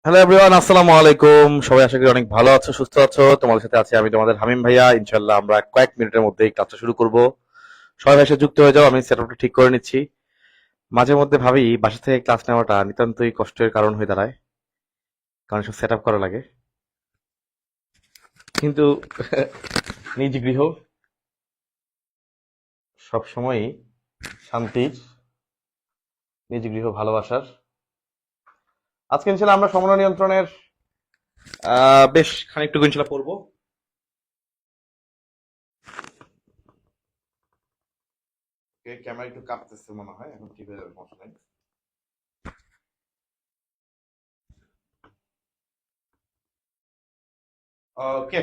Hello everyone, আসসালামু আলাইকুম। সবাই আশা করি অনেক ভালো আছো, সুস্থ আছো। তোমাদের সাথে আছি আমি তোমাদের হামিম ভাইয়া। ইনশাল্লাহ আমরা কয়েক মিনিটের মধ্যেই ক্লাসটা শুরু করব। সবাই ভাইয়ের সাথে যুক্ত হয়ে যাও, আমি সেটআপটা ঠিক করে নিচ্ছি। মাঝে মধ্যে ভাবি বাসা থেকে ক্লাস নেওয়াটা নিতান্তই কষ্টের কারণ হয়ে দাঁড়ায়, কারণ সব সেট আপ করা লাগে। কিন্তু নিজ গৃহ সবসময়ই শান্তির, নিজ গৃহ ভালোবাসার। আজকে ইনশাল্লাহ আমরা সমন্বয় নিয়ন্ত্রণের বেশ খানিকটুকু ইনশাল্লাহ পড়বো। ক্যামেরা একটু কাঁপতেছে মনে হয়, এখন ঠিক হয়ে যাবে, সমস্যা নাই। ওকে,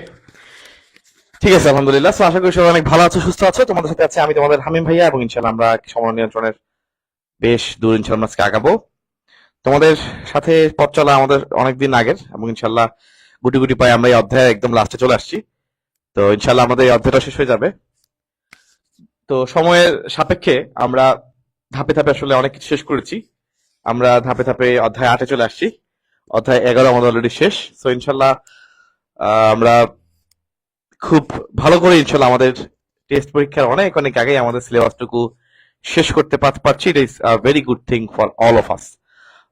ঠিক আছে, আলহামদুলিল্লাহ। So, আশা করি সবাই অনেক ভালো আছো, সুস্থ আছো। তোমাদের সাথে আছে আমি তোমাদের হামিম ভাইয়া, এবং ইনশাল্লাহ আমরা সমন্বয় নিয়ন্ত্রণের বেশ দূর ইনশাল্লাহ আমরা আজকে আগাবো। তোমাদের সাথে পথ চলা আমাদের অনেকদিন আগের, এবং ইনশাল্লাহ গুটি গুটি পায়ে আমরা এই অধ্যায় একদম লাস্টে চলে আসছি। তো ইনশাল্লাহ আমাদের এই অধ্যায়টা শেষ হয়ে যাবে। তো সময়ের সাপেক্ষে আমরা ধাপে ধাপে আসলে অনেক কিছু শেষ করেছি। আমরা ধাপে ধাপে অধ্যায় 8-এ চলে আসছি। অধ্যায় 11 আমাদের অলরেডি শেষ। তো ইনশাল্লাহ আমরা খুব ভালো করে ইনশাল্লাহ আমাদের টেস্ট পরীক্ষার অনেক অনেক আগেই আমাদের সিলেবাসটুকু শেষ করতে পারছি। It is a very good thing for all of us.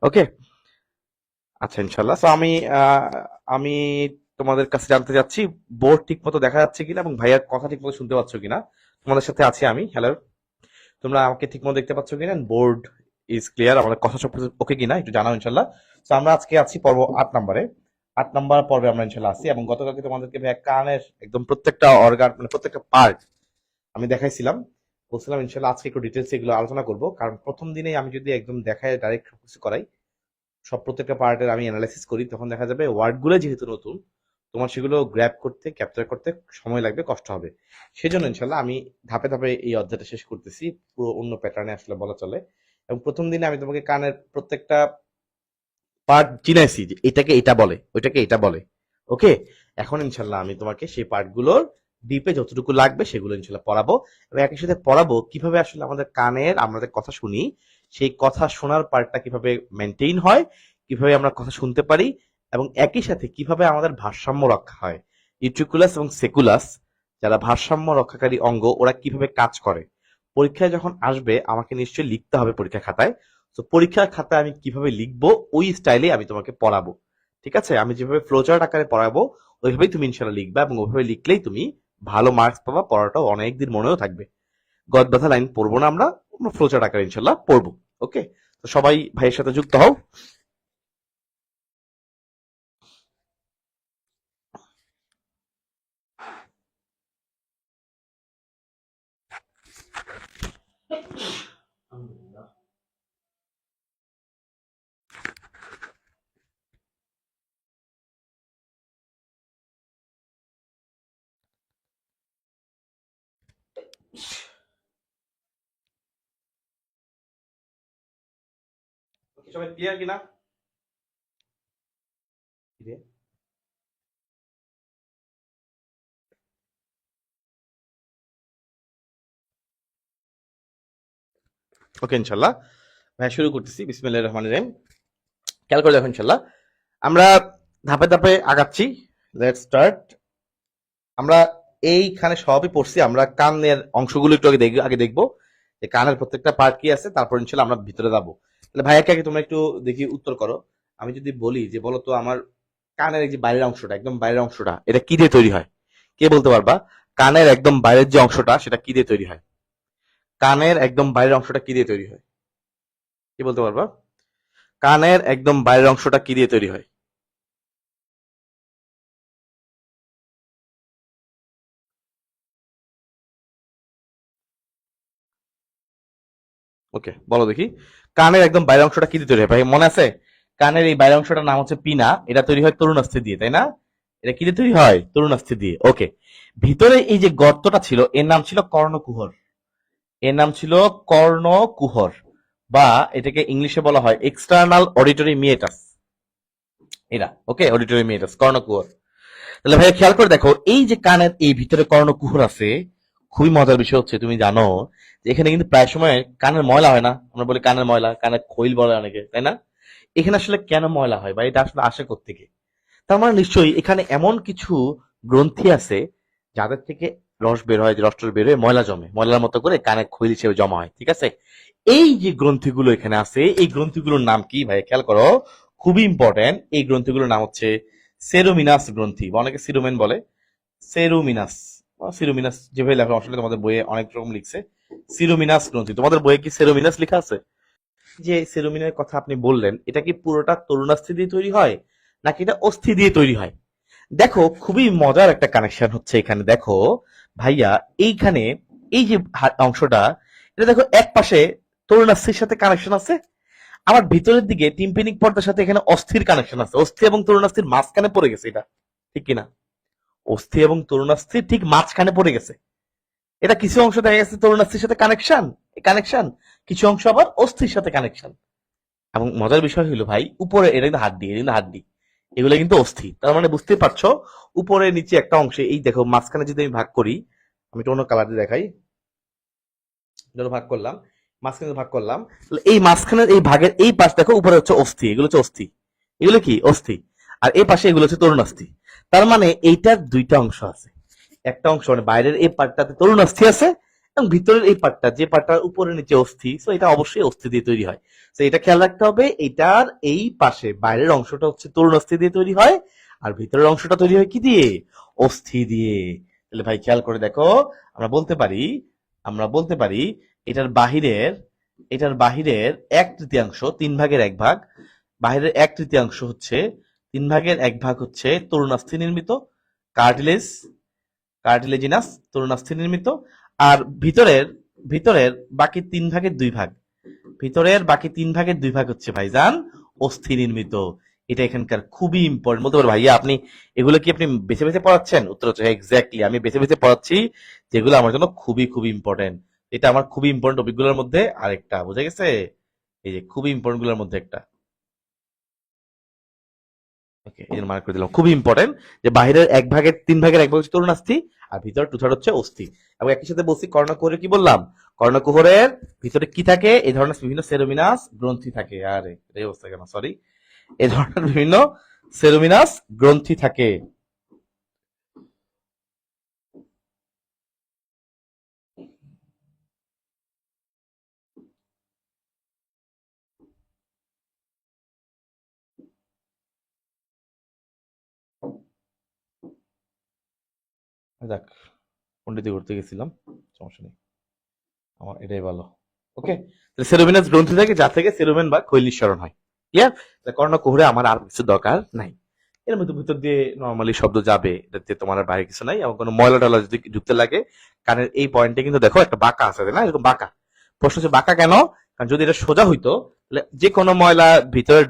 Okay, আচ্ছা ইনশাল্লাহ। সো আমি তোমাদের কাছে জানতে চাচ্ছি, বোর্ড ঠিক মতো দেখা যাচ্ছে কিনা এবং ভাইয়ার কথা ঠিক মতো শুনতে পাচ্ছ কিনা। তোমাদের সাথে আছি আমি। হ্যালো, তোমরা আমাকে ঠিক মতো দেখতে পাচ্ছ কিনা? বোর্ড ইজ ক্লিয়ার, আমাদের কথা সব ওকে কিনা একটু জানাও ইনশাল্লাহ। তো আমরা আজকে আছি পর্ব 8 নম্বরে। 8 নম্বর পর্বে আমরা ইনশাল্লাহ আছি, এবং গতকালকে তোমাদেরকে ভাইয়া কানের একদম প্রত্যেকটা অর্গান, মানে প্রত্যেকটা পার্ট আমি দেখাইছিলাম। বলছিলাম ইনশাল্লাহ আজকে একটু ডিটেলস এগুলো আলোচনা করব, কারণ প্রথম দিনেই আমি যদি একদম দেখায় ডাইরেক্ট সবকিছু করাই, সব প্রত্যেকটা পার্টের আমি অ্যানালাইসিস করি, তখন দেখা যাবে ওয়ার্ডগুলো যেহেতু নতুন, তোমার সেগুলো গ্র্যাব করতে, ক্যাপচার করতে সময় লাগবে, কষ্ট হবে। সেজন্য ইনশাল্লাহ আমি ধাপে ধাপে এই অধ্যায়টা শেষ করতেছি, পুরো অন্য প্যাটার্নে আসলে বলা চলে। এবং প্রথম দিনে আমি তোমাকে কানের প্রত্যেকটা পার্ট চিনাইছি, যে এটাকে এটা বলে, ওইটাকে এটা বলে। ওকে, এখন ইনশাল্লাহ আমি তোমাকে সেই পার্টগুলোর ডিপে যতটুকু লাগবে সেগুলো ইনশাল্লাহ পড়াবো, এবং একই সাথে পড়াবো কিভাবে আসলে আমাদের কানের আমাদের কথা শুনি, সেই কথা শোনার পার্টটা কিভাবে মেনটেইন হয়, কিভাবে আমরা কথা শুনতে পারি, এবং একই সাথে কিভাবে আমাদের ভারসাম্য রক্ষা হয়। ইউট্রিকুলাস এবং সেকুলাস, যারা ভারসাম্য রক্ষাকারী অঙ্গ, ওরা কিভাবে কাজ করে। পরীক্ষায় যখন আসবে আমাকে নিশ্চয়ই লিখতে হবে পরীক্ষা খাতায়। তো পরীক্ষার খাতায় আমি কিভাবে লিখবো ওই স্টাইলে আমি তোমাকে পড়াবো। ঠিক আছে, আমি যেভাবে ফ্লোচার্ট আকারে পড়াবো ওইভাবেই তুমি ইনশাল্লাহ লিখবা, এবং ওইভাবে লিখলেই তুমি ভালো মার্কস পাবা, পড়াটাও অনেকদিন মনেও থাকবে। গদ বাঁধা লাইন পড়বো না, আমরা ফ্লোচার্ট আকারে ইনশাল্লাহ পড়বো। ওকে, তো সবাই ভাইয়ের সাথে যুক্ত হও। সবাই ক্লিয়ার কিনা? ওকে ইনশাল্লাহ, ভাই শুরু করতেছি। বিসমিল্লাহির রহমানির রহিম। খেয়াল করে দেখো ইনশাল্লাহ আমরা ধাপে ধাপে আগাচ্ছি। Let's start. আমরা এইখানে সবই পড়ছি, আমরা কানের অংশগুলো একটু আগে দেখবো, যে কানের প্রত্যেকটা পার্ট কি আছে, তারপর ইনশাল্লাহ আমরা ভিতরে যাবো। তাহলে ভাইয়াকে আগে তোমরা একটু দেখি উত্তর করো। আমি যদি বলি যে বলো তো আমার কানের এই যে বাইরের অংশটা, একদম বাইরের অংশটা, এটা কি দিয়ে তৈরি হয়? কে বলতে পারবা? কানের একদম বাইরের যে অংশটা সেটা কি দিয়ে তৈরি হয়? কানের একদম বাইরের অংশটা কি দিয়ে তৈরি হয়? কি বলতে পারবা? কানের একদম বাইরের অংশটা কি দিয়ে তৈরি হয়? ওকে, বলো দেখি। কানের একদম বাইরের অংশটা কি দিয়ে তৈরি হয় ভাই, মনে আছে? কানের এই বাইরের অংশটার নাম হচ্ছে পিনা। এটা তৈরি হয় তরুণাস্থি দিয়ে, তাই না? এটা কি দিয়ে তৈরি হয়? তরুণাস্থি দিয়ে। ওকে, ভিতরে এই যে গর্তটা ছিল এর নাম ছিল কর্ণকুহর। এর নাম ছিল কর্ণকুহর, বা এটাকে ইংলিশে বলা হয় এক্সটার্নাল অডিটরি মিয়েটাস। এরা ওকে, অডিটরি মিয়েটাস, কর্ণকুহর। তাহলে ভাই খেয়াল করে দেখো, এই যে কানের এই ভিতরে কর্ণকুহর আছে, খুবই মজার বিষয় হচ্ছে তুমি জানো যে এখানে কিন্তু প্রায় সময় কানের ময়লা হয় না, আমরা বলি কানের ময়লা, কানের খইল বলে অনেকে, তাই না? এখানে আসলে কেন ময়লা হয় বা এটা আসলে আসে কোত্থেকে? তার মানে নিশ্চয়ই এখানে এমন কিছু গ্রন্থি আছে যাদের থেকে রস বের হয়, যে রসটা বের হয়ে ময়লা জমে, ময়লার মতো করে কানে খৈল হিসেবে জমা হয়, ঠিক আছে? এই যে গ্রন্থিগুলো এখানে আছে, এই গ্রন্থিগুলোর নাম কি ভাই? খেয়াল করো, খুবই ইম্পর্টেন্ট। এই গ্রন্থিগুলোর নাম হচ্ছে সেরোমিনাস গ্রন্থি, বা অনেকে সিরোমেন বলে। সেরোমিনাস বা সিরোমিনাস যেভাবে লেখা, আসলে তোমাদের বইয়ে অনেক রকম লিখছে। সিরোমিনাস গ্রন্থি, তোমাদের বইয়ে কি সেরোমিনাস লেখা আছে? যে সেরোমিনের কথা আপনি বললেন, এটা কি পুরোটা তরুণাস্থি দিয়ে তৈরি হয় নাকি এটা অস্থি দিয়ে তৈরি হয়? দেখো, খুবই মজার একটা কানেকশন হচ্ছে এখানে। দেখো ভাইয়া, এইখানে এই যে অংশটা, এটা দেখো এক পাশে তরুণাস্থির সাথে কানেকশন আছে, আমার ভিতরের দিকে টিম্পেনিক পর্দার সাথে এখানে অস্থির কানেকশন আছে। অস্থি এবং তরুণাস্থির মাঝখানে পড়ে গেছে এটা, ঠিক কিনা? অস্থি এবং তরুণাস্থির ঠিক মাঝখানে পড়ে গেছে। এটা কিছু অংশ দেখা গেছে তরুণাস্থির সাথে কানেকশন, কিছু অংশ আবার অস্থির সাথে কানেকশন। এবং মজার বিষয় হলো ভাই, উপরে এটা কিন্তু হাড্ডি, এটা কিন্তু হাড্ডি, এগুলো কিন্তু অস্থি। তার মানে বুঝতেই পারছো, উপরে নিচে একটা অংশে, এই দেখো মাঝখানে যদি আমি ভাগ করি, আমি একটু অন্য কালার দিয়ে দেখাই, ধরো ভাগ করলাম, মাঝখানে ভাগ করলাম, তাহলে এই মাঝখানের এই ভাগের এই পাশ দেখো, উপরে হচ্ছে অস্থি, এগুলো হচ্ছে অস্থি, এগুলো কি অস্থি, আর এই পাশে এগুলো হচ্ছে তরুণাস্থি। তার মানে এইটার দুইটা অংশ আছে, একটা অংশ মানে বাইরের এই পার্টটাতে তরুণাস্থি আছে, এবং ভিতরের এই পার্টটা, যে পার্টটার উপরে নিচে অস্থি, তো এটা অবশ্যই অস্থি দিয়ে তৈরি হয়। তো এটা খেয়াল রাখতে হবে, এটার এই পাশে বাইরের অংশটা হচ্ছে তরুণাস্থি দিয়ে তৈরি হয়, আর ভিতরের অংশটা তৈরি হয় কি দিয়ে? অস্থি দিয়ে। তাহলে ভাই খেয়াল করে দেখো, আমরা বলতে পারি আমরা বলতে পারি এটার বাহিরের এক তৃতীয়াংশ, 3/1 ভাগ, বাহিরের এক তৃতীয়াংশ হচ্ছে, 3/1 ভাগ হচ্ছে তরুণাস্থি নির্মিত, কার্টিলেজ, কার্টিলেজিনাস, তরুণাস্থি নির্মিত। আর ভিতরের ভিতরের বাকি 3/2 ভাগ, ভিতরের বাকি 3/2 ভাগ হচ্ছে ভাইজান অস্থি নির্মিত। এটা এখানকার খুবই ইম্পর্টেন্ট। বলতে পারো ভাইয়া, আপনি এগুলো কি আপনি বেছে বেছে পড়াচ্ছেন? উত্তর হচ্ছে এক্স্যাক্টলি, আমি বেছে বেছে পড়াচ্ছি, যেগুলো আমার জন্য খুবই খুবই ইম্পর্টেন্ট। এটা আমার খুবই ইম্পর্টেন্ট টপিকগুলোর মধ্যে আরেকটা, বোঝা গেছে? এই যে খুবই ইম্পর্টেন্ট গুলোর মধ্যে একটা। ওকে, এই জন্য মার্ক করে দিলাম, খুবই ইম্পর্টেন্ট, যে বাইরের 3/1 ভাগ হচ্ছে তরুণাস্থি, আর ভিতরে 2/3 হচ্ছে অস্থি। এবং একই সাথে বলছি, কর্ণকুহরে কি বললাম? কর্ণকুহরের ভিতরে কি থাকে? এই ধরনের বিভিন্ন সেরোমিনাস গ্রন্থি থাকে। আরে এই অবস্থা কেন, সরি, এই ধরনের বিভিন্ন সেরোমিনাস গ্রন্থি থাকে। যাক, পন্ডিতি করতে গেছিলাম, সমস্যা নেই, আমার এটাই ভালো। ওকে, সেরোমিনাস গ্রন্থি থাকে, যা থেকে সেরোমেন বা খৈল নিঃসরণ হয়। ক্লিয়ার? কর্ণকুহরে আমার আর কিছু দরকার নাই। এর মধ্যে ভিতর দিয়ে নর্মালি শব্দ যাবে, এটাতে তোমার আর বাইরে কিছু নাই। এবং কোনো ময়লা টয়লা যদি ঢুকতে লাগে, কানের এই পয়েন্টে কিন্তু দেখো একটা বাঁকা আছে, তাই না? এরকম বাঁকা। প্রশ্ন হচ্ছে বাঁকা কেন? কারণ যদি এটা সোজা হইতো, তাহলে যে কোনো ময়লা ভিতরে,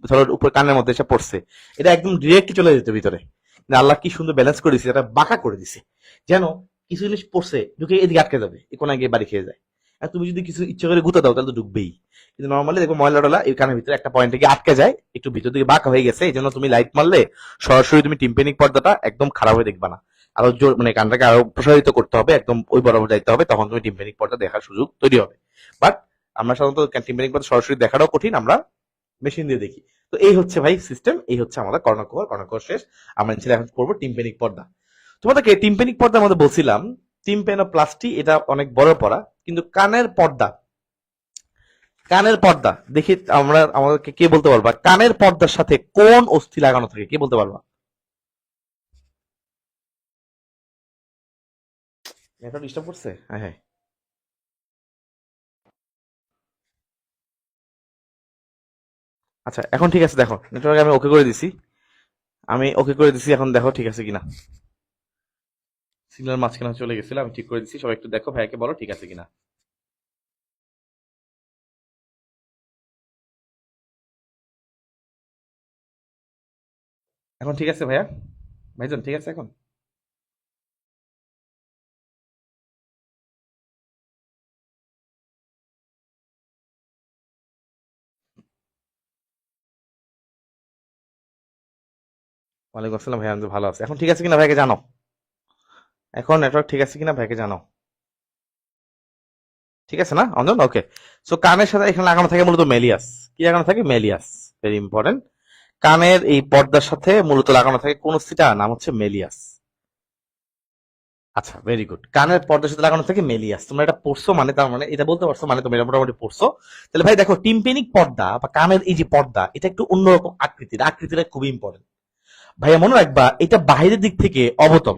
ধরো উপর কানের মধ্যে এসে পড়ছে, এটা একদম ডিরেক্ট চলে যেত ভিতরে। কিন্তু আল্লাহ কি সুন্দর ব্যালেন্স করে দিছে, এটা বাঁকা করে দিছে, যেন কিছু জিনিস পড়ছে ঢুকে এদিকে আটকে যাবে, এ কোনায় গিয়ে বাড়ি খেয়ে যায়। আর তুমি যদি কিছু ইচ্ছে করে গুঁতে দাও, তাহলে তো ঢুকবেই। কিন্তু নর্মালি দেখো ময়লা টলা এই কানের ভিতরে একটা পয়েন্টে গিয়ে আটকে যায়, একটু ভিতর দিকে বাঁকা হয়ে গেছে, এই জন্য তুমি লাইট মারলে সরাসরি তুমি টিম্পেনিক পর্দাটা একদম খারাপ হয়ে দেখবা না। আরো জোর মানে কানটাকে আরো প্রসারিত করতে হবে, একদম ওই বরাবর যাইতে হবে, তখন তুমি টিম্পেনিক পর্দা দেখার সুযোগ তৈরি হবে। বাট আমরা সাধারণত টিম্পেনিক পর্দা সরাসরি দেখাটাও কঠিন, আমরা মেশিন দিয়ে দেখি। তো এই হচ্ছে ভাই সিস্টেম, এই হচ্ছে আমাদের কর্ণকুহর। কর্ণকুহর শেষ, আমরা ছেলে এখন পড়বো টিম্পেনিক পর্দা। তোমাদেরকে টিম্পেনিক পর্দার মধ্যে বলছিলাম, টিম্পেনোপ্লাস্টি, এটা অনেক বড় পড়া, কিন্তু কানের পর্দা দেখি, আমাদেরকে কে বলতে পারবা কানের পর্দার সাথে কোন অস্থি লাগানো থাকে? কে বলতে পারবা? নেটওয়ার্ক ডিস্টার্ব করছে, হ্যাঁ হ্যাঁ। আচ্ছা, এখন ঠিক আছে, দেখো নেটওয়ার্ক আমি ওকে করে দিছি, এখন দেখো ঠিক আছে কিনা। সিগন্যাল মাঝখানে চলে গেছিল, আমি ঠিক করে দিছি, সবাই একটু দেখো, ভাইয়াকে বলো ঠিক আছে কিনা। এখন ঠিক আছে ভাইয়া? ভাইজান ঠিক আছে এখন? ওয়ালাইকুম আসসালাম ভাইয়া, আমি তো ভালো আছি। এখন ঠিক আছে কিনা ভাইকে জানো, এখন নেটওয়ার্ক ঠিক আছে কিনা ভাইকে জানো। ঠিক আছে না অঞ্জন? ওকে। সো কানের সাথে এখানে লাগানো থাকে মূলত মেলিয়াস। কি লাগানো থাকে? মেলিয়াস। Very important. কানের এই পর্দার সাথে মূলত লাগানো থাকে কোন অস্থিটা? নাম হচ্ছে মেলিয়াস। আচ্ছা, ভেরি গুড। কানের পর্দার সাথে লাগানো থাকে মেলিয়াস। তোমরা এটা পড়ছো মানে, তার মানে এটা বলতে পারছো মানে তোমরা এটা মোটামুটি পড়ছো। তাহলে ভাই দেখো, টিম্পেনিক পর্দা বা কানের এই যে পর্দা, এটা একটু অন্যরকম আকৃতির। আকৃতিটা খুবই ইম্পর্টেন্ট। ভাইয়া মনে রাখবা, এটা বাহিরের দিক থেকে অবতল।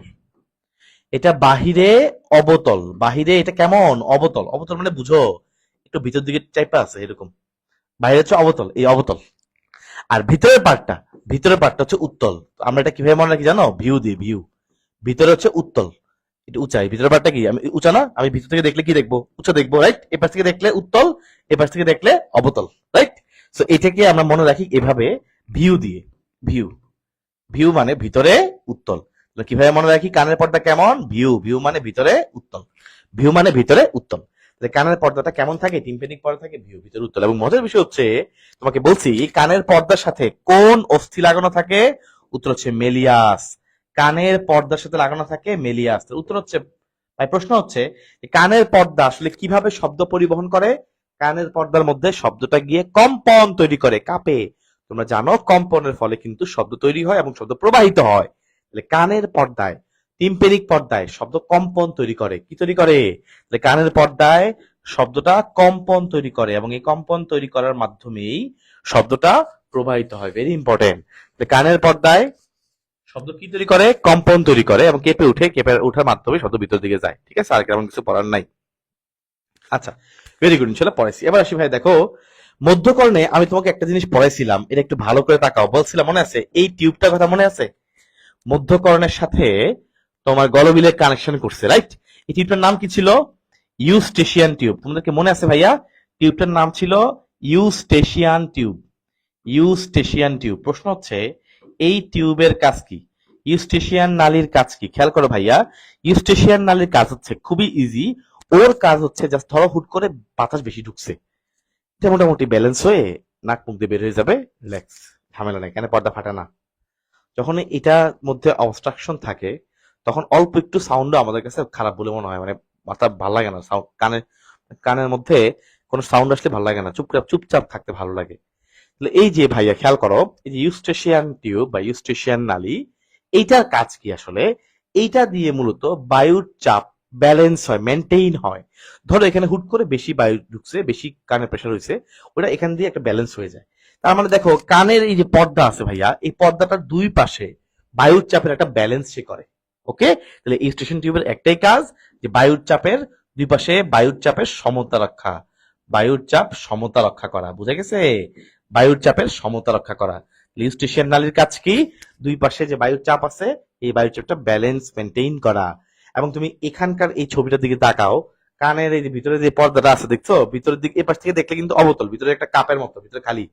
এটা বাহিরে অবতল। বাহিরে এটা কেমন? অবতল। অবতল মানে বুঝো, একটু ভিতর দিকে টাইপা আছে এরকম। বাইরে হচ্ছে অবতল, এই অবতল। আর ভিতরের পার্টটা হচ্ছে উত্তল। আমরা এটা কিভাবে মনে রাখি জানো? ভিউ দিয়ে, ভিউ। ভিতরে হচ্ছে উত্তল, এটা উঁচাই। ভিতরের পার্টটা কি? আমি উঁচা না? আমি ভিতর থেকে দেখলে কি দেখবো? উঁচা দেখবো, রাইট? এপাশ থেকে দেখলে উত্তল, এপাশ থেকে দেখলে অবতল, রাইট? সো এটাকে আমরা মনে রাখি এভাবে, ভিউ দিয়ে। ভিউ, ভিউ মানে ভিতরে উত্তল। তাহলে কিভাবে মনে রাখি কানের পর্দা কেমন? ভিউ, ভিউ মানে ভিতরে উত্তল। ভিউ মানে ভিতরে উত্তল। তাহলে কানের পর্দাটা কেমন থাকে? টিম্পেনিক পর্দা থাকে, ভিউ, ভিতরে উত্তল। এবং মজার বিষয় হচ্ছে, তোমাকে বলছি কানের পর্দার সাথে কোন অস্থি লাগানো থাকে? উত্তর হচ্ছে মেলিয়াস। কানের পর্দার সাথে লাগানো থাকে মেলিয়াস। তার উত্তর হচ্ছে, ভাই প্রশ্ন হচ্ছে কানের পর্দা আসলে কিভাবে শব্দ পরিবহন করে? কানের পর্দার মধ্যে শব্দটা গিয়ে কম্পন তৈরি করে, কাঁপে। তোমরা জানো কম্পনের ফলে কিন্তু শব্দ তৈরি হয় এবং শব্দ প্রবাহিত হয়। তাহলে কানের পর্দায়, টিম্পেনিক পর্দায় শব্দ কম্পন তৈরি করে। কি তৈরি করে? তাহলে কানের পর্দায় শব্দটা কম্পন তৈরি করে এবং এই কম্পন তৈরি করার মাধ্যমেই শব্দটা প্রবাহিত হয়। Very important. কানের পর্দায় শব্দ কি তৈরি করে? কম্পন তৈরি করে এবং কেঁপে উঠে, কেঁপে ওঠার মাধ্যমে শব্দ ভিতর দিকে যায়। ঠিক আছে, আর কেমন কিছু পড়ার নাই। আচ্ছা, ভেরি গুড, ইনশাল্লাহ পড়াইছি। এবার আসি ভাই, দেখো মধ্যকর্ণে আমি তোমাকে একটা জিনিস পড়াইছিলাম, এটা একটু ভালো করে তাকাও। বলছিলাম মনে আছে? এই টিউবটার কথা মনে আছে? মধ্যকর্ণের সাথে তোমার গলবিলের কানেকশন করছে, রাইট? এই টিউবটার নাম কি ছিল? Eustachian tube. তোমাদেরকে মনে আছে ভাইয়া? টিউবটার নাম ছিল ইউস্টেশিয়ান টিউব। Eustachian tube. প্রশ্ন হচ্ছে, এই টিউবের কাজ কি? ইউস্টেশিয়ান নালীর কাজ কি? খেয়াল করো ভাইয়া, ইউস্টেশিয়ান নালীর কাজ হচ্ছে খুবই ইজি। ওর কাজ হচ্ছে জাস্ট ধরো হুট করে বাতাস বেশি ঢুকছে, এটা মোটামুটি ব্যালেন্স হয়ে নাক মুখ দিয়ে বের হয়ে যাবে, রিল্যাক্স, ঝামেলা নাই, কেন পর্দা ফাটে না। যখন এটার মধ্যে অবস্ট্রাকশন থাকে, তখন অল্প একটু সাউন্ডও আমাদের কাছে খারাপ বলে মনে হয়, মানে মাথা ভালো লাগে না। সাউন্ড কানে, কানের মধ্যে কোনো সাউন্ড আসলে ভালো লাগে না, চুপচাপ চুপচাপ থাকতে ভালো লাগে। তাহলে এই যে ভাইয়া খেয়াল করো, এই যে ইউস্টেশিয়ান টিউব বা ইউস্টেশিয়ান নালী, এইটার কাজ কি আসলে? এইটা দিয়ে মূলত বায়ুর চাপ ব্যালেন্স হয়, মেনটেইন হয়। ধরো এখানে হুট করে বেশি বায়ু ঢুকছে, বেশি কানের প্রেশার হয়েছে, ওটা এখান দিয়ে একটা ব্যালেন্স হয়ে যায়। তার মানে দেখো, কানের এই যে পর্দা আছে ভাইয়া, এই পর্দাটার দুই পাশে বায়ুর চাপের একটা ব্যালেন্স সে করে। ওকে, তাহলে ইউস্টেশন টিউবের একটাই কাজ, যে বায়ুর চাপের দুই পাশে বায়ুর চাপের সমতা রক্ষা। বায়ুর চাপ সমতা রক্ষা করা, বুঝা গেছে? বায়ুর চাপের সমতা রক্ষা করা। ইউস্টেশিয়ান নালীর কাজ কি? দুই পাশে যে বায়ুর চাপ আছে, এই বায়ুর চাপটা ব্যালেন্স মেনটেইন করা। এবং তুমি এখানকার এই ছবিটার দিকে তাকাও, কানের এই যে ভিতরে যে পর্দাটা আছে দেখছো, ভিতরের দিকে এপাশ থেকে দেখলে কিন্তু অবতল, ভিতরে একটা কাপের মতো, ভিতরে খালি।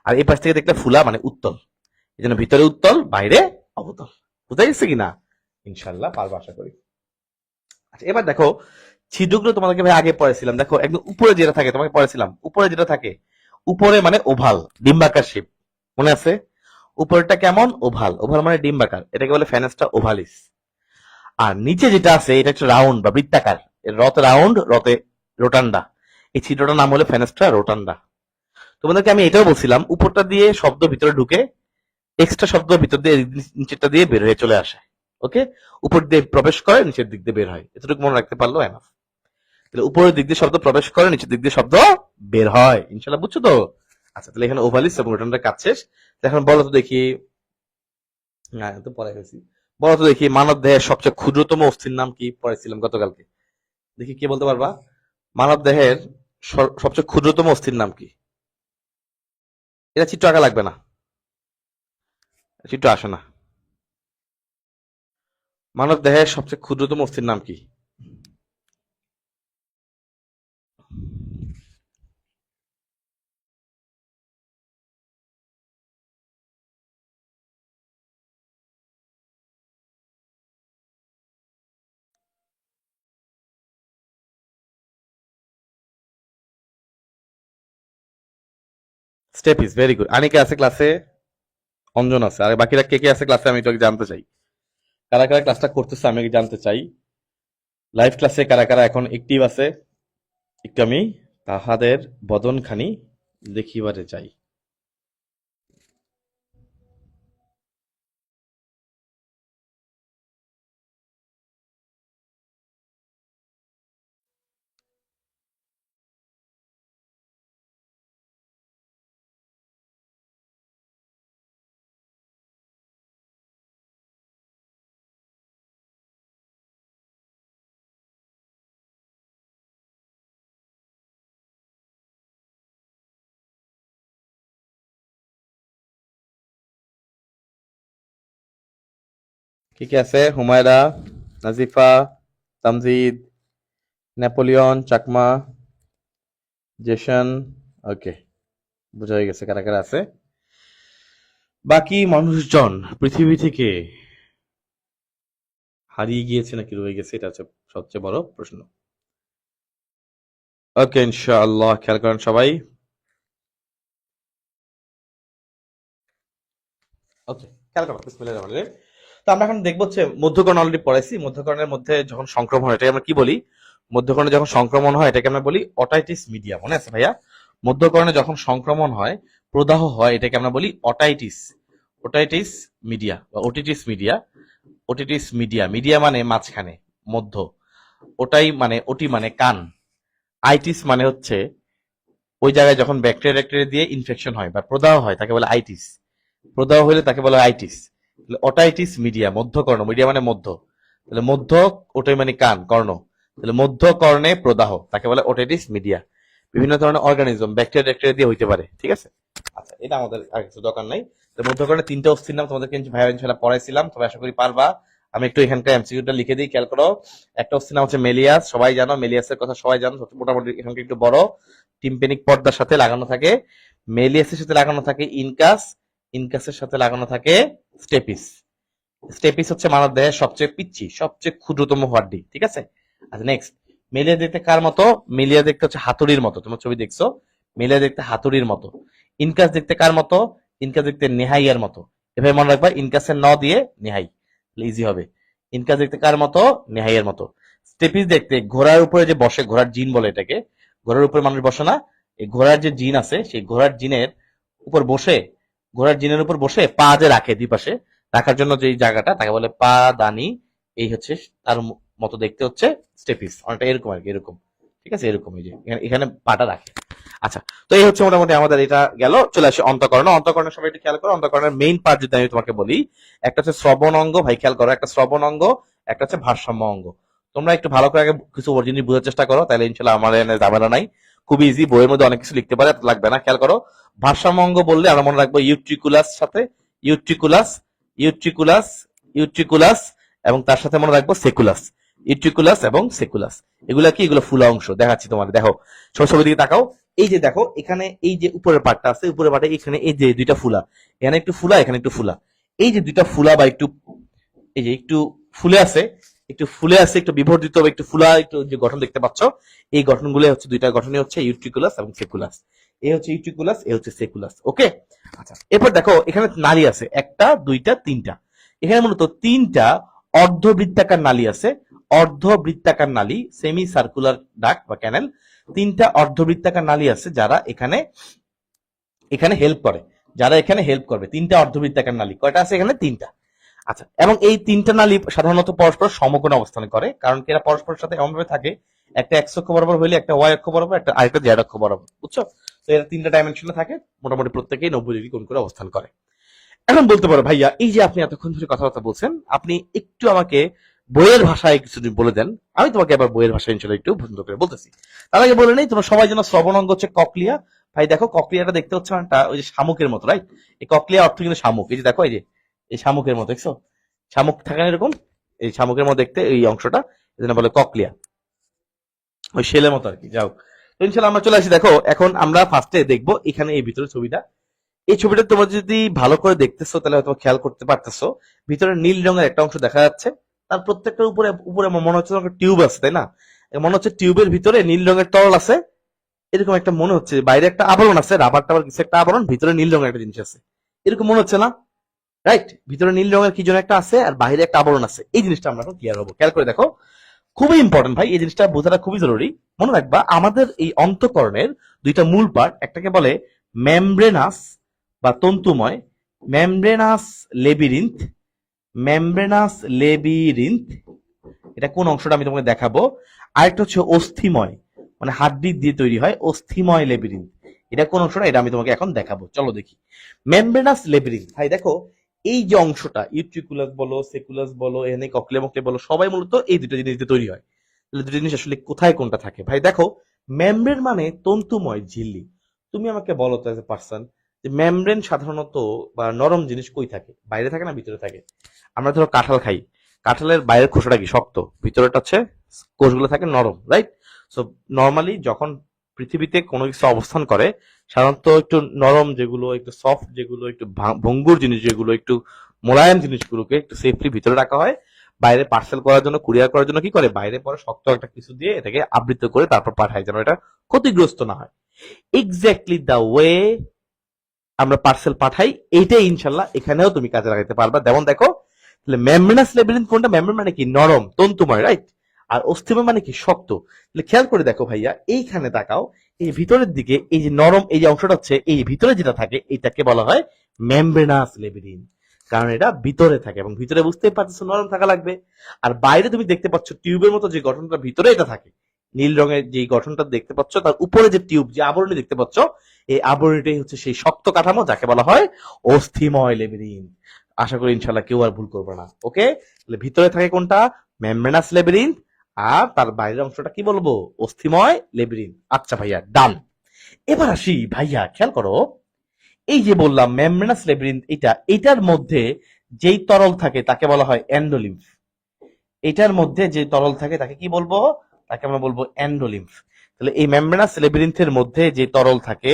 আর এপাশ থেকে দেখলে ফুলা, মানে উত্তল। এই জন্য ভিতরে উত্তল, বাইরে অবতল। বুঝা গেছে কিনা? ইনশাল্লাহ পারবো আশা করি। আচ্ছা, এবার দেখো ছিদ্রগুলো তোমাদেরকে ভাই আগে পড়েছিলাম। দেখো একদম উপরে যেটা থাকে, তোমাকে পড়েছিলাম উপরে যেটা থাকে, উপরে মানে ওভাল, ডিম্বাকার শেপ, মনে আছে? উপরেরটা কেমন? ওভাল। ওভাল মানে ডিম্বাকার, এটাকে বলে ফেনেস্ট্রা ওভালিস। আর নিচে যেটা আছে, এটা হচ্ছে রাউন্ড বা বৃত্তাকার, এর রথ রাউন্ড, রতে রোটান্ডা। এই ছিদ্রটার নাম হলো ফেনেস্ট্রা রোটান্ডা। তোমাদেরকে আমি এটাও বলছিলাম, উপরটা দিয়ে শব্দ ভিতরে ঢুকে, এক্সট্রা শব্দ ভিতর দিয়ে নিচেরটা দিয়ে বের হয়ে চলে আসে। ওকে, উপর দিয়ে প্রবেশ করে, নিচের দিক দিয়ে বের হয়। এতটুকু মনে রাখতে পারলো এনাফ। তাহলে উপরের দিক দিয়ে শব্দ প্রবেশ করে, নিচের দিক দিয়ে শব্দ বের হয়। ইনশাল্লাহ বুঝছো তো? আচ্ছা, তাহলে এখানে ওভালিস এবং রোটান্ডার কাজ শেষ। এখন বলো তো দেখি, হ্যাঁ তো পড়াই ফেলছি। বলো তো দেখি, মানব দেহের সবচেয়ে ক্ষুদ্রতম অস্থির নাম কি? পড়াইছিলাম গতকালকে। দেখি কে বলতে পারবা? মানব দেহের সবচেয়ে ক্ষুদ্রতম অস্থির নাম কি? এটা চিত্র আঁকা লাগবে না, চিত্র আসে না। মানব দেহের সবচেয়ে ক্ষুদ্রতম অস্থির নাম কি? Stapes, very good. আনিকা আছে ক্লাসে, অঞ্জন আছে, আর বাকিরা কে কে আছে ক্লাসে আমি তো জানতে চাই। কারা কারা ক্লাসটা করতেছে আমি জানতে চাই। লাইভ ক্লাসে কারা কারা এখন অ্যাক্টিভ আছে একটু আমি তাহাদের বদনখানি দেখিবারে যাই। কি কি আছে? হুমায়রা, নাজিফা, তামজিদ, নেপোলিয়ন, চাকমা, জেশন। ওকে, বোঝা হয়ে গেছে কারা কারা আছে। বাকি মানুষজন পৃথিবী থেকে হারিয়ে গিয়েছে নাকি রয়ে গেছে, এটা হচ্ছে সবচেয়ে বড় প্রশ্ন। ওকে, ইনশাআল্লাহ খেয়াল করেন সবাই। ওকে, খেয়াল করো, বিসমিল্লাহির রহমানির রহিম। তো আমরা এখন দেখবো হচ্ছে মধ্যকর্ণ অলরেডি পড়াইছি। মধ্যকর্ণের মধ্যে যখন সংক্রমণ হয়, এটাকে আমরা কি বলি? মধ্যকর্ণে যখন সংক্রমণ হয় এটাকে আমরা বলি অটাইটিস মিডিয়া। মনে আছে ভাইয়া? মধ্যকর্ণে যখন সংক্রমণ হয়, প্রদাহ হয়, এটাকে আমরা বলি অটাইটিস। ওটাইটিস মিডিয়া বা otitis media. Otitis media, media মানে মাঝখানে, মধ্য। ওটাই মানে, ওটি মানে কান। আইটিস মানে হচ্ছে ওই জায়গায় যখন ব্যাকটেরিয়া ট্যাকটেরিয়া দিয়ে ইনফেকশন হয় বা প্রদাহ হয় তাকে বলে আইটিস। প্রদাহ হলে তাকে বলে আইটিস। অটাইটিস মিডিয়া, মধ্যকর্ণ, মিডিয়া মানে মধ্য। তাহলে মধ্য, ওটাই মানে কান, কর্ণ। তাহলে মধ্য কর্ণে প্রদাহ তাকে বলে ওটাইটিস মিডিয়া। বিভিন্ন ধরনের অর্গানিজম ব্যাকটেরিয়া ট্যাকটেরিয়া দিয়ে হইতে পারে, ঠিক আছে? আচ্ছা, এটা আমাদের আর কিছু দরকার নাই। তো মধ্যকর্ণে তিনটা অস্থির নাম তোমাদেরকে ভাইয়া ইনশাআল্লাহ পড়াইছিলাম, তবে আশা করি পারবা। আমি একটু এখানকার এমসিকিউটা লিখে দিই, খেয়াল করো। একটা অস্থির নাম হচ্ছে মেলিয়াস, সবাই জানো মেলিয়াসের কথা, সবাই জানো, মোটামুটি এখানকার একটু বড় টিম্পেনিক পর্দার সাথে লাগানো থাকে। মেলিয়াসের সাথে লাগানো থাকে ইনকাস, ইনকাসের সাথে লাগানো থাকে স্টেপিস। স্টেপিস হচ্ছে মানব দেহের সবচেয়ে পিচ্ছি, সবচেয়ে ক্ষুদ্রতম হাড্ডি, ঠিক আছে? আচ্ছা, নেক্সট। মেলিয়া দেখতে কার মতো? মেলিয়া দেখতে হচ্ছে হাতুড়ির মতো। তোমার ছবি দেখছো, মেলিয়া দেখতে হাতুড়ির মতো। ইনকাস দেখতে কার মতো? ইনকাস দেখতে নেহাইয়ের মতো। এভাবে মনে রাখবা, ইনকাসের ন দিয়ে নেহাই, ইজি হবে। ইনকাস দেখতে কার মতো? নেহাইয়ের মতো। স্টেপিস দেখতে ঘোড়ার উপরে যে বসে, ঘোড়ার জিন বলে এটাকে, ঘোড়ার উপরে মানুষ বসে না? এই ঘোড়ার যে জিন আছে, সেই ঘোড়ার জিনের উপর বসে, ঘোড়ার জিনের উপর বসে পা যে রাখে দুই পাশে, রাখার জন্য যে জায়গাটা তাকে বলে পা দানি। এই হচ্ছে তার মতো দেখতে হচ্ছে স্টেপিস, অনেকটা এরকম আর কি, এরকম, ঠিক আছে? এরকম, এই যে এখানে পাটা রাখে। আচ্ছা, তো এই হচ্ছে মোটামুটি আমাদের এটা গেল। চলে আসে অন্তঃকরণ। অন্তঃকরণের সবাই একটু খেয়াল করো। অন্তঃকরণের মেইন পার্ট যদি আমি তোমাকে বলি, একটা হচ্ছে শ্রবণ অঙ্গ, ভাই খেয়াল করো, একটা শ্রবণ অঙ্গ, একটা হচ্ছে ভারসাম্য অঙ্গ। তোমরা একটু ভালো করে আগে কিছু জিনিস বোঝার চেষ্টা করো, তাহলে ইনশাল্লাহ আমার এনে ঝামেলা নাই। খুব ইজি, বইয়ের মধ্যে অনেক কিছু লিখতে পারে, লাগবে না। খেয়াল করো, ভারসাম্য অঙ্গ বললে আমরা মনে রাখবো ইউট্রিকুলাস সাথে, ইউট্রিকুলাস, ইউট্রিকুলাস, ইউট্রিকুলাস, এবং তার সাথে মনে রাখবো সেকুলাস। ইউট্রিকুলাস এবং সেকুলাস, এগুলা কি? এগুলো ফুলা অংশ। দেখাচ্ছি তোমাদের, দেখো, ছবির দিকে তাকাও। এই যে দেখো, এখানে এই যে উপরের পার্টটা আছে, উপরের পার্টে এখানে এই যে দুইটা ফুলা, এখানে একটু ফুলা, এখানে একটু ফুলা। এই যে দুইটা ফুলা বা একটু, এই যে একটু ফুলে আছে, একটু ফুলে আছে, একটু বিবর্ধিত বা একটু ফুলা, একটু যে গঠন দেখতে পাচ্ছ, এই গঠনগুলো হচ্ছে, দুইটা গঠনই হচ্ছে ইউট্রিকুলাস এবং সেকুলাস। এই হচ্ছে ইউট্রিকুলাস, এই হচ্ছে সেকুলাস। ওকে, আচ্ছা, এরপর দেখো এখানে নালী আছে একটা, দুইটা, তিনটা। এখানে মূলত তিনটা অর্ধবৃত্তাকার নালী আছে। অর্ধবৃত্তাকার নালী, সেমি সার্কুলার ডাক বা ক্যানেল। তিনটা অর্ধবৃত্তাকার নালী আছে যারা এখানে, এখানে হেল্প করে, যারা এখানে হেল্প করবে। তিনটা অর্ধবৃত্তাকার নালী, কয়টা আছে এখানে? তিনটা। আচ্ছা, এবং এই তিনটা নালী সাধারণত পরস্পর সমকোণে অবস্থান করে, কারণ কি? এরা পরস্পরের সাথে এমনভাবে থাকে, একটা এক্স অক্ষ বরাবর হইলে একটা ওয়াই অক্ষ বরাবর, একটা আরেকটা জেড অক্ষ বরাবর, বুঝছো? তো এরা তিনটা ডাইমেনশনে থাকে, মোটামুটি প্রত্যেকেই 90 ডিগ্রি কোণ করে অবস্থান করে। এখন বলতে পারো, ভাইয়া এই যে আপনি এতক্ষণ ধরে কথাবার্তা বলছেন, আপনি একটু আমাকে বইয়ের ভাষায় কিছু বলে দেন। আমি তোমাকে আবার বইয়ের ভাষায় ইনশাল্লাহ একটু সুন্দর করে বলতেছি। তার আগে বলে নেই, তোমরা সবাই যেন শ্রবণ অঙ্গ হচ্ছে ককলিয়া। ভাই দেখো, ককলিয়াটা দেখতে হচ্ছে একটা ওই যে শামুকের মতো, রাইট? এই ককলিয়া অর্থ কিন্তু শামুক। এই যে দেখো, এই যে এই শামুকের মতো, দেখছো? শামুক থাকে না এরকম, এই শামুকের মতো দেখতে এই অংশটা, এই জন্য বলে ককলিয়া, ওই শেলের মতো আর কি। যাও, তো ইনশাল্লাহ আমরা চলে আসি। দেখো, এখন আমরা ফার্স্টে দেখবো এখানে এই ভিতরে ছবিটা। এই ছবিটা তোমরা যদি ভালো করে দেখতেছো তাহলে হয়তো খেয়াল করতে পারতেছো, ভিতরে নীল রঙের একটা অংশ দেখা যাচ্ছে। তার প্রত্যেকটার উপরে উপরে মনে হচ্ছে টিউব আছে, তাই না? মনে হচ্ছে টিউবের ভিতরে নীল রঙের তরল আছে, এরকম একটা মনে হচ্ছে। বাইরে একটা আবরণ আছে, রাবার টাবার কিছু একটা আবরণ, ভিতরে নীল রঙের একটা জিনিস আছে, এরকম মনে হচ্ছে না? রাইট, ভিতরে নীল রঙের কি যেন একটা আছে আর বাইরে একটা আবরণ আছে। এই জিনিসটা আমরা এখন ক্লিয়ার হবো। খেয়াল করে দেখো, খুবই ইম্পর্টেন্ট ভাই, এই জিনিসটা বোঝাটা খুবই জরুরি। মনে রাখবা আমাদের এই অন্তঃকরণের দুইটা মূল পার্ট, একটাকে বলে মেমব্রেনাস বা তন্তুময়, মেমব্রেনাস লেবিরিন্থ, মেমব্রেনাস লেবিরিন্থ, এটা কোন অংশটা আমি তোমাকে দেখাবো। আরেকটা হচ্ছে অস্থিময়, মানে হাড্ডি দিয়ে তৈরি হয়, অস্থিময় লেবিরিন্থ, এটা কোন অংশটা এটা আমি তোমাকে এখন দেখাবো, চলো দেখি। মেমব্রেনাস লেবিরিন্থ ভাই দেখো, এই যে অংশটা ইউট্রিকুলাস বলো, সেকুলাস বলো, এনে ককলে মকলে বলো, সবাই মূলত এই দুটো জিনিস দিয়ে তৈরি হয়। তাহলে দুটো জিনিস আসলে কোথায় কোনটা থাকে ভাই দেখো। মেমব্রেন মানে তন্তুময় ঝিল্লি। তুমি আমাকে বলো তো এজ এ পার্সন, যে মেমব্রেন সাধারণত বা নরম জিনিস কই থাকে, বাইরে থাকে না ভিতরে থাকে? আমরা ধরো কাঁঠাল খাই, কাঁঠালের বাইরের খোসাটা কি শক্ত, ভিতরেটা হচ্ছে কোষগুলো থাকে নরম, রাইট? সো নর্মালি যখন পৃথিবীতে কোনো কিছু অবস্থান করে, সাধারণত একটু নরম যেগুলো, একটু সফট যেগুলো, একটু ভঙ্গুর জিনিস যেগুলো, একটু মোলায়েম জিনিসগুলোকে একটু সেফলি ভিতরে রাখা হয়। বাইরে পার্সেল করার জন্য, কুরিয়ার করার জন্য কি করে, বাইরে পরে শক্ত একটা কিছু দিয়ে এটাকে আবৃত করে তারপর পাঠায়, যেন এটা ক্ষতিগ্রস্ত না হয়। এক্স্যাক্টলি দ্য ওয়ে আমরা পার্সেল পাঠাই, এইটাই ইনশাল্লাহ এখানেও তুমি কাজে লাগাতে পারবা। যেমন দেখো, তাহলে মেমব্রেনাস লেবিরিন কোনটা? মেমব্রেন মানে কি নরম তন্তুময়, রাইট? আর অস্থিময় মানে কি শক্ত। তাহলে খেয়াল করে দেখো ভাইয়া, এইখানে তাকাও, এই ভিতরের দিকে এই যে নরম এই যে অংশটা হচ্ছে, এই ভিতরে যেটা থাকে এটাকে বলা হয় মেমব্রেনাস লেবিরিন, কারণ এটা ভিতরে থাকে এবং ভিতরে বুঝতে পারছো নরম থাকা লাগবে। আর বাইরে তুমি দেখতে পাচ্ছ টিউবের মতো যে গঠনটা, ভিতরে এটা থাকে নীল রঙের যে গঠনটা দেখতে পাচ্ছ, তার উপরে যে টিউব, যে আবরণী দেখতে পাচ্ছ, এই আবরণীটাই হচ্ছে সেই শক্ত কাঠামো যাকে বলা হয় অস্থিময় লেবিরিন। আশা করি ইনশাল্লাহ কেউ আর ভুল করবে না, ওকে? তাহলে ভিতরে থাকে কোনটা? মেমব্রেনাস লেবিরিন। আর তার বাইরের অংশটা কি বলবো? অস্থিময় লেবিরিন। আচ্ছা ভাইয়া, ডান। এবার আসি ভাইয়া, খেয়াল করো, এই যে বললাম মেমব্রেনাস লেবিরিন, এটার মধ্যে যেই তরল থাকে তাকে বলা হয় এন্ডোলিম্ফ। এটার মধ্যে যে তরল থাকে তাকে কি বলবো? তাকে আমরা বলবো এন্ডোলিম্ফ। তাহলে এই মেমব্রেনাস লেবিরিন্থের মধ্যে যে তরল থাকে,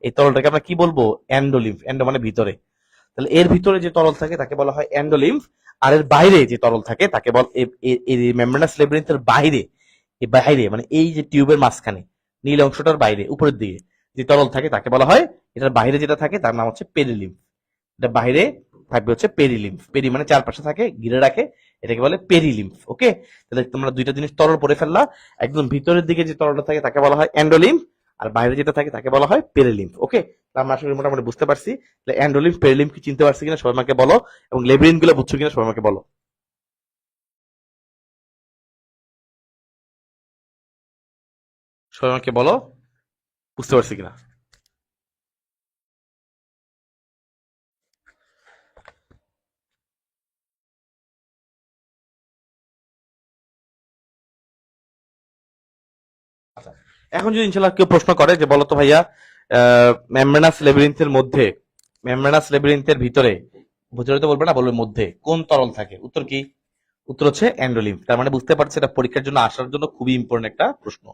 এই তরলটাকে আমরা কি বলবো? এন্ডোলিম্ফ। এন্ডো মানে ভিতরে। তাহলে এর ভিতরে যে তরল থাকে তাকে বলা হয় এন্ডোলিম্ফ। আর এর বাইরে যে তরল থাকে তাকে এই মেমব্রেনাস লেবিরিন্থের বাইরে, এই বাইরে মানে এই যে টিউবের মাঝখানে নীল অংশটার বাইরে উপরের দিকে যে তরল থাকে তাকে বলা হয়, এটার বাইরে যেটা থাকে তার নাম হচ্ছে পেরিলিম্ফ। এটা বাইরে থাকবে হচ্ছে পেরিলিম্ফ। পেরি মানে চারপাশে থাকে, ঘিরে রাখে, এটাকে বলে পেরিলিম্ফ, ওকে? তাহলে তোমরা দুইটা জিনিস তরল পড়ে ফেললা। একদম ভিতরের দিকে যে তরলটা থাকে তাকে বলা হয় এন্ডোলিম্ফ, আর বাইরে যেটা থাকে তাকে বলা হয় পেরিলিম্ফ, ওকে? আমরা আসলে মোটামুটি বুঝতে পারছি। তাহলে এন্ডোলিম্ফ পেরিলিম্ফ কি চিনতে পারছি কিনা সবাই আমাকে বলো, এবং লেবিরিন গুলো বুঝছো কিনা সবাই আমাকে বলো। সবাই আমাকে বলো, বুঝতে পারছি কিনা। আচ্ছা, এখন যদি ইনশাল্লাহ কেউ প্রশ্ন করে যে বলো তো ভাইয়া, মেমব্রেনাস লেবিরিন্থের মধ্যে, মেমব্রেনাস লেবিরিন্থের ভিতরে, ভিতরে তো বলবে না, বলবে মধ্যে কোন তরল থাকে, উত্তর কি? উত্তর হচ্ছে এন্ডোলিম্ফ। তার মানে বুঝতে পারছি এটা পরীক্ষার জন্য আসার জন্য খুবই ইম্পর্টেন্ট একটা প্রশ্ন।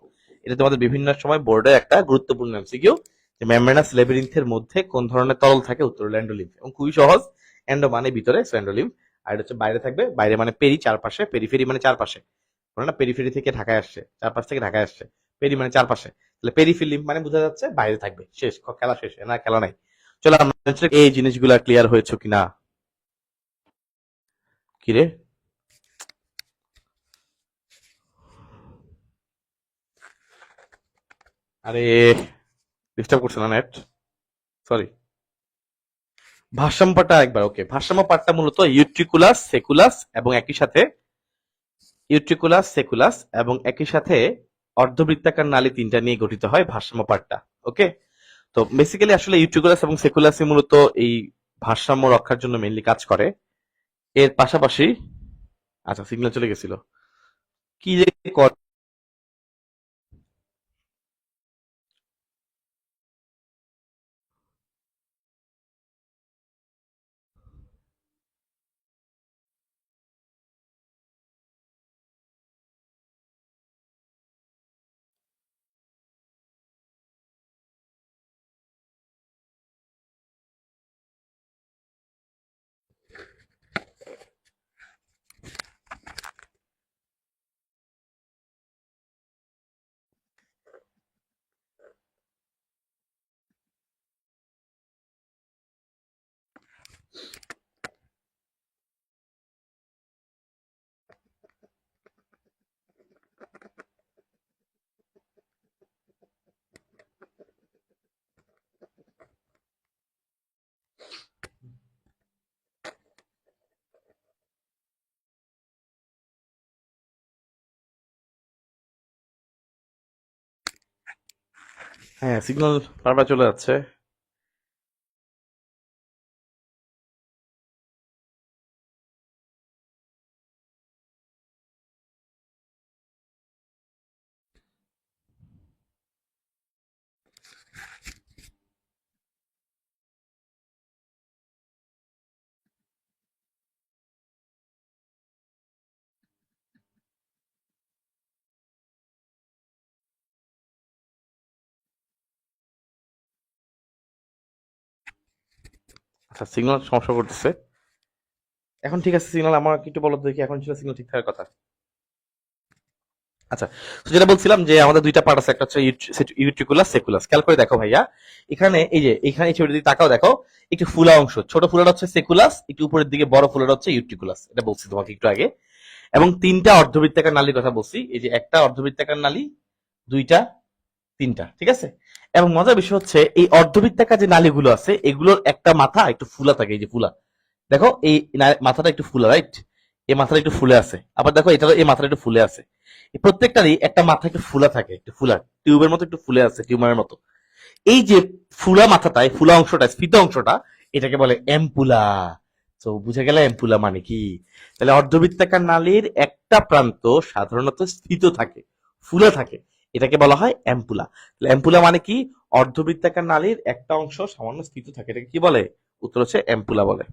এটা তোমাদের বিভিন্ন সময় বোর্ডে একটা গুরুত্বপূর্ণ এমসিকিউ, যে মেমব্রেনাস লেবিরিন্থের মধ্যে কোন ধরনের তরল থাকে, উত্তর হলো এন্ডোলিম্ফ। এবং খুবই সহজ, এন্ডো মানে ভিতরে, সো এন্ডোলিম্ফ। আর এটা হচ্ছে বাইরে থাকবে, বাইরে মানে পেরি, চারপাশে, পেরিফেরি মানে চারপাশে, বলে না পেরিফেরি থেকে ঢাকায় আসছে, চারপাশ থেকে ঢাকায় আসছে, পেরি মানে চারপাশে, তাহলে পেরিফিলিম মানে বোঝা যাচ্ছে বাইরে থাকবে, শেষ, খেলা শেষ, না খেলা নাই। চলো আমরা এই জিনিসগুলা ক্লিয়ার হয়েছে কিনা। কিরে, আরে ডিস্টার্ব করছে না নেট? সরি। ভারসাম্য পাঠটা একবার, ওকে? ভারসাম্য পাঠটা মূলত ইউট্রিকুলাস সেকুলাস এবং একই সাথে, ইউট্রিকুলাস সেকুলাস এবং একই সাথে অর্ধবৃত্তাকার নালী তিনটা নিয়ে গঠিত হয় ভারসাম্য পাঠটা, ওকে? তো বেসিক্যালি আসলে ইউট্রিকুলাস এবং সেকুলাসই মূলত এই ভারসাম্য রক্ষার জন্য মেইনলি কাজ করে। এর পাশাপাশি, আচ্ছা সিগন্যাল চলে গেছিল, কি যে করে। হ্যাঁ, সিগন্যাল বারবার চলে যাচ্ছে। আচ্ছা, সিগন্যাল সমস্যা করতেছে। এখন ঠিক আছে, সিগন্যাল আমাকে একটু বলো তো দেখি, এখন ছিল সিগন্যাল ঠিক থাকার কথা। আচ্ছা, তো যেটা বলছিলাম যে আমাদের দুইটা পার্ট আছে, একটা হচ্ছে ইউট্রিকুলাস সেকুলাস। খেয়াল করে দেখো ভাইয়া, এখানে এই যে এখানে এই ছবিটা দিকে তাকাও, দেখো একটু ফুলা অংশ, ছোট ফুলাটা হচ্ছে সেকুলাস, একটু উপরের দিকে বড় ফুলাটা হচ্ছে ইউট্রিকুলাস। এটা বলছি তোমাকে একটু আগে। এবং তিনটা অর্ধবৃত্তাকার নালীর কথা বলছি, এই যে একটা অর্ধবৃত্তাকার নালী, দুইটা, তিনটা, ঠিক আছে। এবং মজার বিষয় হচ্ছে এই অর্ধবৃত্তাকার যে নালীগুলো আছে এগুলোর একটা মাথা একটু ফুলা থাকে, এই যে ফুলা, দেখো এই মাথাটা একটু ফুলা, রাইট? এই মাথাটা একটু ফুলে আছে, আবার দেখো এটারও এই মাথাটা একটু ফুলে আছে। এই প্রত্যেকটারই একটা মাথা একটু ফুলা থাকে, একটু ফুলা টিউবের মতো একটু ফুলে আছে, টিউমারের মতো। এই যে ফুলা মাথাটা, এই ফুলা অংশটা, স্ফীত অংশটা, এটাকে বলে অ্যাম্পুলা। তো বুঝে গেলে অ্যাম্পুলা মানে কি। তাহলে অর্ধবৃত্তাকার নালীর একটা প্রান্ত সাধারণত স্ফীত থাকে, ফুলে থাকে, এটাকে বলা হয় অ্যাম্পুলা। তাহলে অ্যাম্পুলা মানে কি? অর্ধবৃত্তাকার নালীর একটা অংশ সামান্য স্ফীত থাকে, এটাকে কি বলে? উত্তর হচ্ছে অ্যাম্পুলা বলে।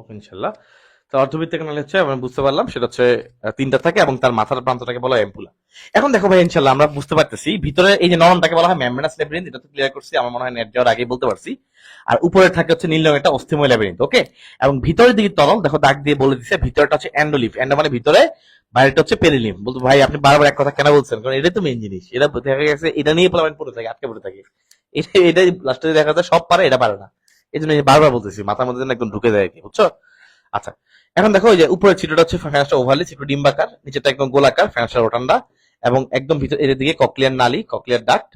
ওকে, ইনশাল্লাহ। তো অর্ধবৃত্তাকার নালী হচ্ছে, আমরা বুঝতে পারলাম সেটা হচ্ছে তিনটা থাকে এবং তার মাথার প্রান্তটাকে বলা হয় এম্পুলা। এখন দেখো ভাই, ইনশাল্লাহ আমরা বুঝতে পারতেছি ভিতরে এই যে নরমটাকে বলা হয় মেমব্রেনাস ল্যাবিরিন্থ, এটা তো ক্লিয়ার করছি, আমার মনে হয় নেট যাওয়ার আগেই বলতে পারছি। আর উপরে থাকে হচ্ছে নীল রঙের একটা অস্থিময় ল্যাবিরিন্থ, ওকে। এবং ভিতরের দিকে তরল, দেখো দাগ দিয়ে বলে দিচ্ছে, ভিতরটা হচ্ছে এন্ডোলিফ, এন্ডো মানে ভিতরে, বাইরেটা হচ্ছে পেরিলিম। বলতো ভাই আপনি বারবার এক কথা কেন বলছেন, কারণ এটাই তো মেইন জিনিস, এটা দেখা গেছে এটা নিয়ে প্লামেন্ট পড়ে থাকে, আটকে পড়ে থাকে। এটাই লাস্টে দেখা যায় সব পারে, এটা পারে না। এই জন্য বারবার বলতেছি, মাথার মধ্যে যেন একদম ঢুকে যায় আর কি, বুঝছো? আচ্ছা, এখন দেখো ওই যে উপরের ছিটটা হচ্ছে ফ্যানাসটা ওভালি, ছিটটা ডিম্বাকার, নিচেটা একদম গোলাকার, ফ্যানাসটা রোটান্ডা। এবং একদম ভিতর এর দিকে ককলিয়ার নালী, ককলিয়ার ডাক্ট।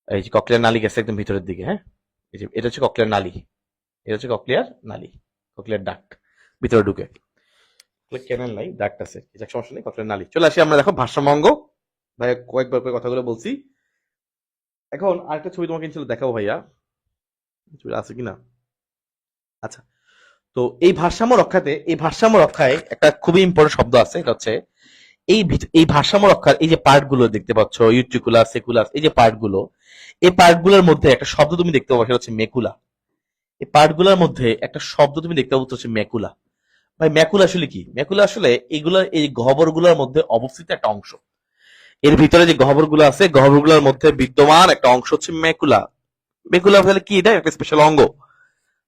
এই যে ককলিয়ার নালী গেছে একদম ভিতরের দিকে, হ্যাঁ। এই যে এটা হচ্ছে ককলিয়ার নালী, এটা হচ্ছে ককলিয়ার নালী, ককলিয়ার ডাক্ট ভিতরে ঢুকে। ক্যানেল নাই, ডাক্ট আছে, এটা সমস্যা নেই, ককলিয়ার নালী। চলে আসি আমরা, দেখো ভারসাম্যাঙ্গ, ভাই কয়েকবার করে কথাগুলো বলছি। এখন আরেকটা ছবি তোমাকে ইনশাল্লাহ দেখাবো ভাইয়া, ছবি আছে কিনা। আচ্ছা, তো এই ভারসাম্য রক্ষায় একটা খুবই ইম্পর্টেন্ট শব্দ আছে, এটা হচ্ছে এই ভারসাম্য রক্ষার এই যে পার্ট গুলো দেখতে পাচ্ছ, ইউট্রিকুলাস সেকুলাস, এই যে পার্ট গুলো, এই পার্ট গুলোর মধ্যে একটা শব্দ তুমি দেখতে পাবো, সেটা হচ্ছে মেকুলা। এই পার্ট গুলোর মধ্যে একটা শব্দ তুমি দেখতে পাবো, হচ্ছে মেকুলা। ভাই মেকুলা আসলে কি? মেকুলা আসলে এগুলা এই গহ্বর গুলোর মধ্যে অবস্থিত একটা অংশ। এর ভিতরে যে গহ্বর গুলো আছে, গহ্বর গুলোর মধ্যে বিদ্যমান একটা অংশ হচ্ছে মেকুলা। মেকুলা তাহলে কি? এটা একটা স্পেশাল অঙ্গ।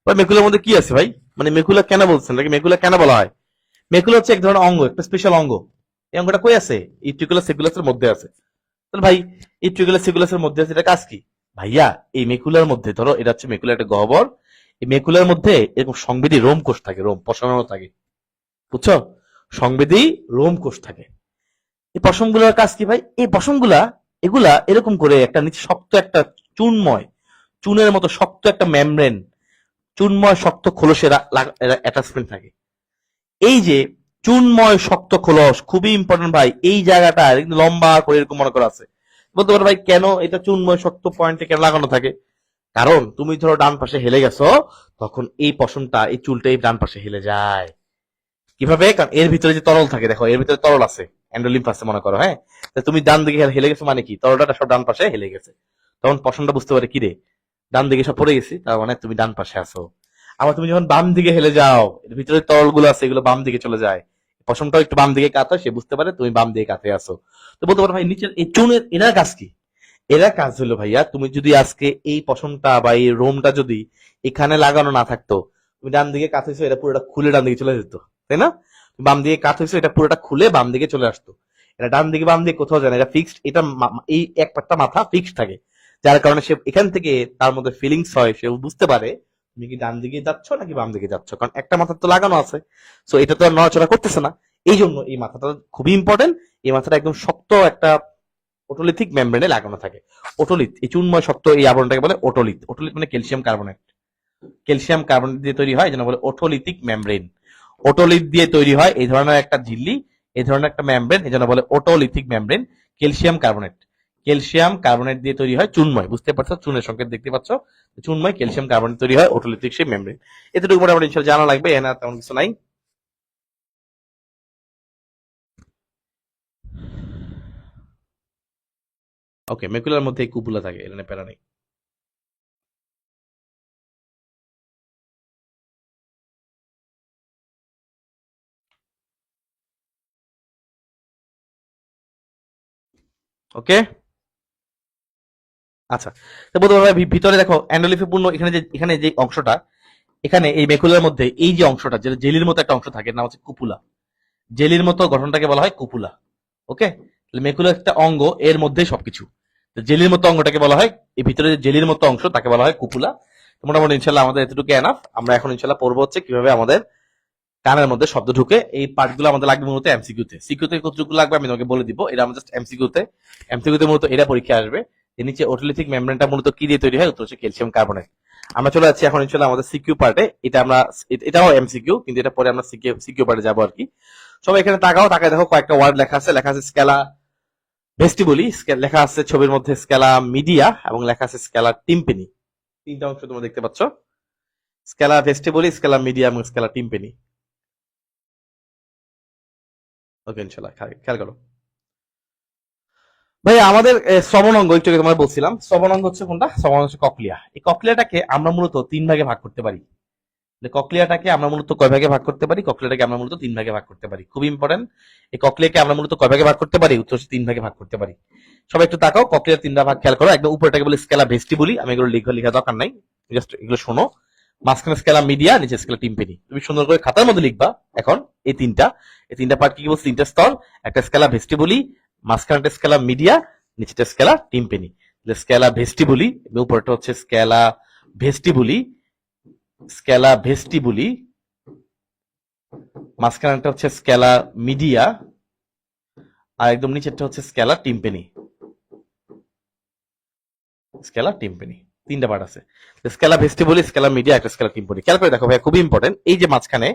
ভাই মেকুলার মধ্যে কি আছে ভাই? মানে মেকুলা কেন বলছেন, মেকুলা কেন বলা হয়? মেকুলা হচ্ছে এক ধরনের অঙ্গ, একটা স্পেশাল অঙ্গ। এই অঙ্গটা কই আছে? ইউট্রিকুলাস সেকুলাসের মধ্যে আছে। তাহলে ভাই ইউট্রিকুলাস সেকুলাসের মধ্যে আছে, এটা কাজ কি? ভাইয়া এই মেকুলার মধ্যে, ধরো এটা হচ্ছে মেকুলার একটা গহ্বর, এই মেকুলার মধ্যে এরকম সংবেদী রোম কোষ থাকে, রোম পশমের থাকে, বুঝছো? সংবেদী রোম কোষ থাকে। এই পশমগুলোর কাজ কি ভাই? এই পশমগুলা এগুলা এরকম করে একটা নিচে শক্ত একটা চুনময়, চুনের মতো শক্ত একটা মেমব্রেন, চুনময় শক্ত খোলসের অ্যাটাচমেন্ট থাকে। এই যে চুনময় শক্ত খোলস, খুবই ইম্পর্টেন্ট ভাই, এই জায়গাটা লম্বা করে এরকম মনে করা আছে। বলতে পারো ভাই কেন এটা চুনময় শক্ত পয়েন্টে কেন লাগানো থাকে? কারণ তুমি ধরো ডান পাশে হেলে গেছো, তখন এই পশমটা, এই চুলটা এই ডান পাশে হেলে যায়। কিভাবে? কারণ এর ভিতরে যে তরল থাকে, দেখো এর ভিতরে তরল আছে, এন্ডোলিম্ফ আছে মনে করো, হ্যাঁ। তুমি ডান দিকে হেলে গেছো মানে কি? তরলটা সব ডান পাশে হেলে গেছে, তখন পশমটা বুঝতে পারে কি রে, ডান দিকে সব পড়ে গেছি, তার মানে তুমি ডান পাশে আছো। আবার তুমি যখন বাম দিকে হেলে যাও, এর ভিতরে তরল গুলো আছে, এগুলো বাম দিকে চলে যায়, পশমটাও একটু বাম দিকে কাত হয়, সে বুঝতে পারে তুমি বাম দিকে কাতে আছো। তো বলতে পারো ভাই নিচের এই চুনের এনার কাজ কি? এরা কাজ হলো ভাইয়া, তুমি যদি আজকে এই পশমটা বা এই রোমটা যদি এখানে লাগানো না থাকতো, তুমি ডান দিকে কাত হয়েছো, এটা পুরোটা খুলে ডান দিকে চলে যেত, তাই না? বাম দিকে কাত হয়েছে, এটা পুরোটা খুলে বাম দিকে চলে আসতো। এটা ডান দিকে বাম দিকে কোথাও যায় না, এটা ফিক্সড, এটা এই একটা মাথা ফিক্সড থাকে। যার কারণে সে এখান থেকে তার মধ্যে ফিলিংস হয়, সে বুঝতে পারে তুমি কি ডান দিকে যাচ্ছ নাকি বাম দিকে যাচ্ছ, কারণ একটা মাথা তো লাগানো আছে, সো এটা তো আর নড়াচড়া করতেছে না। এই জন্য এই মাথাটা খুবই ইম্পর্টেন্ট। এই মাথাটা একদম শক্ত একটা ওটোলিথিক মেমব্রেনে লাগানো থাকে। ওটোলিথ, এই চুনময় শক্ত এই আবরণটাকে বলে ওটোলিথ। ওটোলিথ মানে ক্যালসিয়াম কার্বনেট। ক্যালসিয়াম কার্বনেট দিয়ে তৈরি হয়, যেন বলে ওটোলিথিক মেমব্রেন। ওটোলিথ দিয়ে তৈরি হয় এই ধরনের একটা ঝিল্লি, এই ধরনের একটা মেমব্রেন, এই জন্য বলে otolithic membrane. Calcium carbonate, calcium carbonate দিয়ে তৈরি হয় চুনময়, বুঝতে পারছো, চুনের সংকেত দেখতে পাচ্ছ, চুনময় ক্যালসিয়াম কার্বনেট তৈরি হয় ওটোলিথিক সেই মেমব্রেন। এতটুকু মোটামুটি ইনশাআল্লাহ জানা লাগবে, এনা তেমন কিছু নাই। ওকে, মেকুলার মধ্যে কুপুলা থাকে, এটা নিয়ে প্যারা নেই। ওকে, আচ্ছা, তো বলতে পারবে ভিতরে দেখো অ্যান্ডোলিফে পূর্ণ, এখানে যে অংশটা, এখানে এই মেকুলার মধ্যে এই যে অংশটা, যেটা জেলির মতো একটা অংশ থাকে, নাম হচ্ছে কুপুলা। জেলির মতো গঠনটাকে বলা হয় কুপুলা। ওকে, মেকুলার একটা অঙ্গ, এর মধ্যেই সবকিছু। জেলির মতো অঙ্গটাকে বলা হয়, এই ভিতরে যে জেলির মতো অংশ তাকে বলা হয় কুপুলা। মোটামুটি ইনশাল্লাহ আমাদের এতটুকু এনাফ। আমরা এখন ইনশাল্লাহ পড়বো হচ্ছে কিভাবে আমাদের কানের মধ্যে শব্দ ঢুকে। এই পার্টগুলো আমাদের লাগবে মূলত এমসিকিউতে। সিকিউতে কতটুকু লাগবে আমি তোমাকে বলে দিব, এটা আমরা জাস্ট এমসিকিউতে। এমসিকিউতে মূলত এটা পরীক্ষা আসবে। এর নিচে ওটোলিথিক মেমব্রেনটা মূলত কি দিয়ে তৈরি হয়, উত্তর হচ্ছে ক্যালসিয়াম কার্বনেট। আমরা চলে যাচ্ছি এখন ইনশাল্লাহ আমাদের সিকিউ পার্টে। এটাও এমসিকিউ, কিন্তু এটা পরে আমরা সিকিউ পার্টে যাবো আর কি। সবাই এখানে তাকাও, তাকায় দেখো কয়েকটা ওয়ার্ড লেখা আছে। লেখা আছে স্কেলা ভেস্টিবুলি, লেখা আছে ছবির মধ্যে স্কেলা মিডিয়া, এবং লেখা আছে স্কেলা টিম্পেনি। তিনটা অংশ তোমরা দেখতে পাচ্ছ, স্কেলা ভেস্টিবুলি, স্কেলা মিডিয়া এবং স্কেলা টিম্পেনি। ওকে, ইনশাল্লাহ খেয়াল করো ভাই। আমাদের শ্রবণ অঙ্গ একটু তোমার বলছিলাম, শ্রবণ অঙ্গ হচ্ছে কোনটা, শ্রবণ হচ্ছে ককলিয়া। এই ককলিয়াটাকে আমরা মূলত তিন ভাগে ভাগ করতে পারি। ককলিয়াটাকে আমরা মূলত কয় ভাগে ভাগ করতে পারি, ককলিয়াটাকে আমরা মূলত তিন ভাগে ভাগ করতে পারি। খুব ইম্পর্টেন্ট, এই ককলিয়াকে আমরা মূলত কয় ভাগে ভাগ করতে পারি, উত্তর হচ্ছে তিন ভাগে ভাগ করতে পারি। সবাই একটু তাকাও, ককলিয়ার তিনটা ভাগ খেয়াল করো। একদম উপরটাকে বলে স্কেলা ভেস্টিবুলি, আমি এগুলো লেখা দরকার নাই, জাস্ট এগুলো শোনো। মাঝখানে স্কেলা মিডিয়া, নিচে স্কেলা টিম্পেনি। তুমি সুন্দর করে খাতার মধ্যে লিখবা এখন এই তিনটা পার্ট কি বলছে, তিনটা স্তর। একটা স্কেলা ভেস্টিবুলি, মাঝখানে স্কেলা মিডিয়া, নিচেটা স্কেলা টিম্পেনি। স্কেলা ভেস্টিবুলি, উপরটা হচ্ছে স্কেলা ভেস্টিবুলি, স্কেলা ভেস্টিবুলি, মাঝখানটা হচ্ছে স্কেলা মিডিয়া, আর একদম নিচেরটা হচ্ছে স্কেলা টিম্পেনি। স্কেলা টিম্পেনি, তিনটা পার্ট আছে। স্কেলা ভেস্টিবুলি, স্কেলা মিডিয়া, একটা স্কেলা টিম্পেনি। খেয়াল করে দেখো ভাই, খুবই ইম্পর্টেন্ট। এই যে মাঝখানে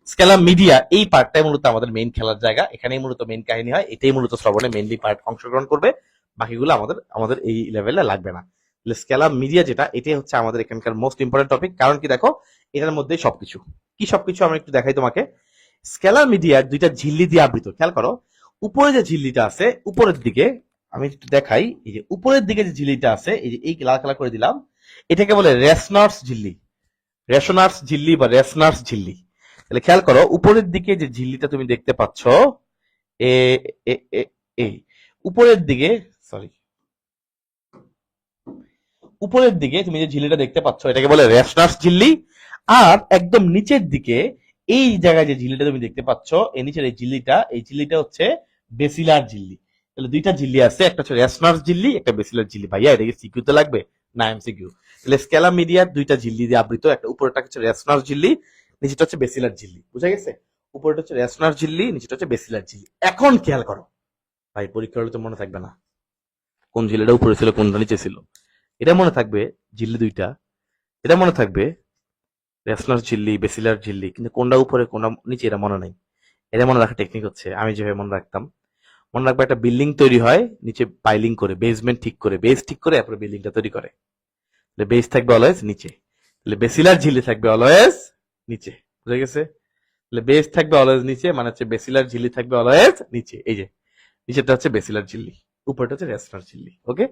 স্কেলা মিডিয়া, এই পার্টটাই মূলত আমাদের মেইন খেলার জায়গা। এখানেই মূলত মেইন কাহিনী হয়, এটাই মূলত শ্রবণে মেইনলি পার্ট অংশগ্রহণ করবে। বাকিগুলো আমাদের আমাদের এই লেভেলে লাগবে না। স্কেলা মিডিয়া যেটা, এটাই হচ্ছে আমাদের এখানকার মোস্ট ইম্পর্টেন্ট টপিক। কারণ কি দেখো, এটার মধ্যেই সবকিছু। কি সবকিছু আমরা একটু দেখাই তোমাকে। স্কেলার মিডিয়ার দুইটা ঝিল্লি দিয়ে আবৃত। খেয়াল করো, উপরে যে ঝিল্লিটা আছে উপরের দিকে, আমি একটু দেখাই। এই যে উপরের দিকে যে ঝিল্লিটা আছে, এই যে এই লাল কালার করে দিলাম, এটাকে বলে রেসনার্স ঝিল্লি। রেশনার্স ঝিল্লি বা রেসনার্স ঝিল্লি। তাহলে খেয়াল করো, উপরের দিকে যে ঝিল্লিটা তুমি দেখতে পাচ্ছ, এ এই উপরের দিকে, সরি, উপরের দিকে তুমি যে ঝিল্লিটা দেখতে পাচ্ছ, এটাকে বলে রেশনার্স ঝিল্লি। আর একদম নিচের দিকে এই জায়গায় যে ঝিল্লিটা তুমি দেখতে পাচ্ছ, এই নিচের এই ঝিল্লিটা হচ্ছে বেসিলার ঝিল্লি। তাহলে দুইটা ঝিল্লি আছে, একটা হচ্ছে রেশনার্স ঝিল্লি, একটা বেসিলার ঝিল্লি। ভাইয়া এটা কি সিকিউ তে লাগবে? না, এমসিকিউ। তাহলে স্কেলা মিডিয়ার দুইটা ঝিল্লি দিয়ে আবৃত, একটা উপরেরটা হচ্ছে রেশনার্স ঝিল্লি, নিচেটা হচ্ছে বেসিলার ঝিল্লি। বুঝা গেছে? উপরেটা হচ্ছে রেশনার্স ঝিল্লি, নিচেটা হচ্ছে বেসিলার ঝিল্লি। এখন খেয়াল করো ভাই, পরীক্ষা হলে তো মনে থাকবে না কোন ঝিল্লিটা উপরে ছিল কোনটা নিচে ছিল। এটা মনে থাকবে ঝিল্লি দুইটা, এটা মনে থাকবে রেশনার্স ঝিল্লি, বেসিলার ঝিল্লি, কিন্তু কোনটা উপরে কোনটা নিচে এটা মনে নাই। এটা মনে রাখার টেকনিক হচ্ছে, আমি যেভাবে মনে রাখতাম, মনে রাখবে একটা বিল্ডিং তৈরি হয় নিচে পাইলিং করে, বেসমেন্ট ঠিক করে, বেস ঠিক করে এরপরে বিল্ডিংটা তৈরি করে। তাহলে বেস থাকবে অলওয়েজ নিচে, তাহলে বেসিলার ঝিল্লি থাকবে অলওয়েজ নিচে। বুঝা গেছে? তাহলে বেস থাকবে অলওয়েজ নিচে, মানে হচ্ছে বেসিলার ঝিল্লি থাকবে অলওয়েজ নিচে। এই যে নিচেরটা হচ্ছে বেসিলার ঝিল্লি, উপরটা হচ্ছে রেসনার ঝিল্লি। ওকে,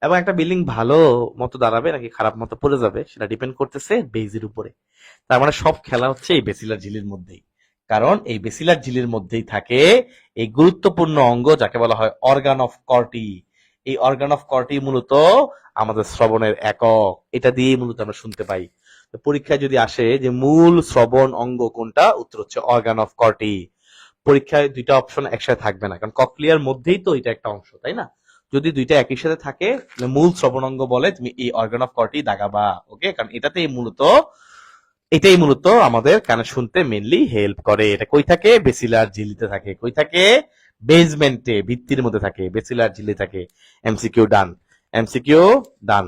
এবং একটা বিল্ডিং ভালো মতো দাঁড়াবে নাকি খারাপ মতো পড়ে যাবে সেটা ডিপেন্ড করতেছে বেজের উপরে। তার মানে সব খেলা হচ্ছে এই বেসিলার ঝিল্লির মধ্যেই, কারণ এই বেসিলার ঝিল্লির মধ্যেই থাকে এই গুরুত্বপূর্ণ অঙ্গ যাকে বলা হয় অর্গান অফ কর্টি। এই অর্গান অফ কর্টি মূলত আমাদের শ্রবণের একক, এটা দিয়ে মূলত আমরা শুনতে পাই। তো পরীক্ষায় যদি আসে যে মূল শ্রবণ অঙ্গ কোনটা, উত্তর হচ্ছে অর্গান অফ কর্টি। পরীক্ষায় দুইটা অপশন একসাথে থাকবে না, কারণ ককলিয়ার মধ্যেই তো এটা একটা অংশ, তাই না? যদি দুইটা একই সাথে থাকে তাহলে মূল শ্রবণাঙ্গ বলে তুমি এই অর্গান অফ কর্টি দাগাবা। ওকে, কারণ এটাই মূলত আমাদের কানে শুনতে মেনলি হেল্প করে। এটা কই থাকে? বেসিলার ঝিল্লিতে থাকে। কই থাকে? বেসমেন্টে, ভিত্তির মধ্যে থাকে, বেসিলার ঝিল্লি থাকে। এমসিকিউ ডান, এমসিকিউ ডান।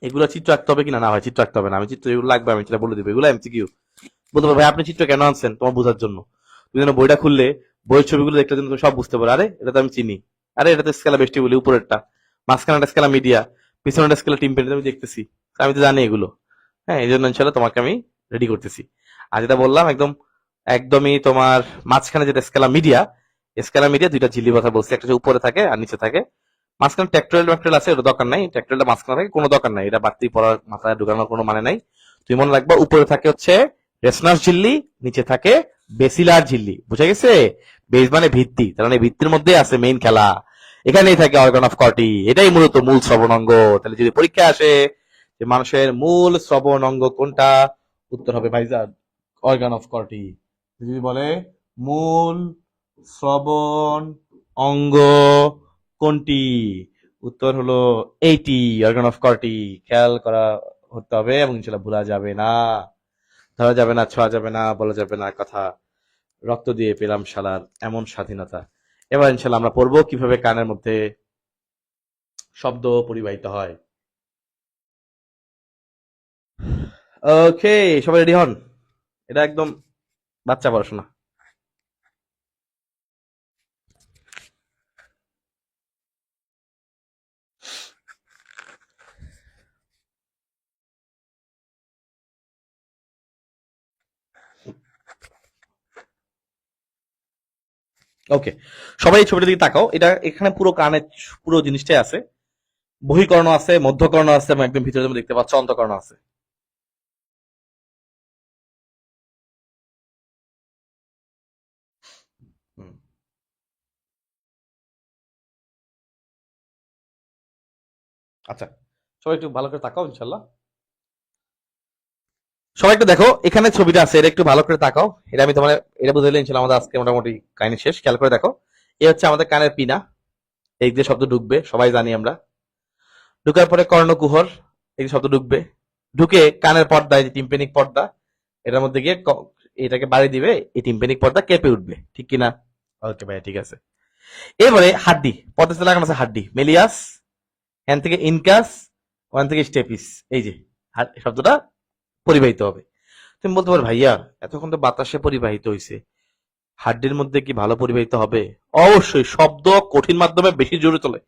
এগুলো চিত্র আঁকতে হবে কিনা? না ভাই, চিত্র আঁকতে হবে না। আমি চিত্র এগুলো লাগবে, আমি সেটা বলে দিব। এগুলো এমসিকিউ। বলতে পারো ভাই আপনি চিত্র কেন আনছেন? তোমার বোঝার জন্য। তুমি যেন বইটা খুললে বইয়ের ছবিগুলো দেখলে তুমি সব বুঝতে পারো। আরে এটা তো আমি চিনি, আরে এটা তো স্কেলা বেস্টি বলি, উপরেরটা, মাঝখানেটা স্কেলা মিডিয়া, পিছনেটা স্কেলা টিম্পেনি, আমি দেখতেছি, আমি তো জানি এগুলো। হ্যাঁ, এই জন্য ইনশাল্লাহ তোমাকে আমি রেডি করতেছি। আর যেটা বললাম একদমই তোমার মাঝখানে যেটা স্কেলা মিডিয়া দুইটা ঝিল্লি কথা বলছি, একটা হচ্ছে উপরে থাকে আর নিচে থাকে। মাঝখানে ট্যাক্টোরিয়াল আছে, ওটা দরকার নাই। ট্যাক্টোরিয়ালটা মাঝখানে থাকে, কোনো দরকার নাই, এটা বাড়তি পড়ার মাথায় ঢুকানোর কোনো মানে নাই। তুই মনে রাখবা উপরে থাকে হচ্ছে রেসনাস ঝিল্লি, নিচে থাকে বেসিলার ঝিল্লি। বুঝা গেছে? বেস মানে ভিত্তি, তার মানে ভিত্তির মধ্যে আছে মেইন খেলা। এখানেই থাকে অর্গান অফ কর্টি, এটাই মূলত মূল শ্রবণ অঙ্গ। তাহলে যদি পরীক্ষা আসে যে মানুষের মূল শ্রবণ অঙ্গ কোনটা, উত্তর হবে ভাইজান অর্গান অফ কর্টি। যদি বলে মূল শ্রবণ অঙ্গ কোনটি, উত্তর হলো এইটি, অর্গান অফ কর্টি। খেয়াল করা হতে হবে এবং ইনশাল্লাহ ভুলা যাবে না, ধরা যাবে না, ছোঁয়া যাবে না, বলা যাবে না কথা। রক্ত দিয়ে পেলাম শালার এমন স্বাধীনতা। এবার ইনশাল্লাহ আমরা পড়বো কিভাবে কানের মধ্যে শব্দ পরিবাহিত হয়। ওকে, সবাই রেডি হন। এটা একদম বাচ্চা পড়াশোনা। ওকে, সবাই এই ছবিটার দিকে তাকাও। এটা এখানে পুরো কানের পুরো জিনিসটাই আছে। বহিকর্ণ আছে, মধ্যকর্ণ আছে এবং একদম ভিতরে তুমি দেখতে পাচ্ছ অন্তকর্ণ আছে। হুম, আচ্ছা, সবাই একটু ভালো করে তাকাও ইনশাল্লাহ। সবাই একটু দেখো, এখানে ছবিটা আছে, এটা একটু ভালো করে তাকাও। এটা আমি তোমার এটা বুঝাইলে ইনশাল্লাহ আমাদের আজকে মোটামুটি কাহিনী শেষ। খেয়াল করে দেখো, এ হচ্ছে আমাদের কানের পিনা, এই যে শব্দ ঢুকবে সবাই জানি আমরা। ঢুকার পরে কর্ণকুহর, এই যে শব্দ ঢুকবে, ঢুকে কানের পর্দা, এই যে টিম্পেনিক পর্দা, এটার মধ্যে গিয়ে এটাকে বাড়ি দিবে, এই টিম্পেনিক পর্দা কেঁপে উঠবে, ঠিক কিনা? ওকে ভাই, ঠিক আছে। এবারে হাড্ডি, পর্দাতে লাগানো আছে হাড্ডি, মেলিয়াস, এখান থেকে ইনকাস, ওখান থেকে স্টেপিস, এই যে শব্দটা পরিবাহিত হবে। তুমি বলতে পারো ভাইয়া এতক্ষণ তো বাতাসে পরিবাহিত হয়েছে, হাড্ডির মধ্যে কি ভালো পরিবাহিত হবে? অবশ্যই, শব্দ কঠিন মাধ্যমে বেশি জোরে চলে,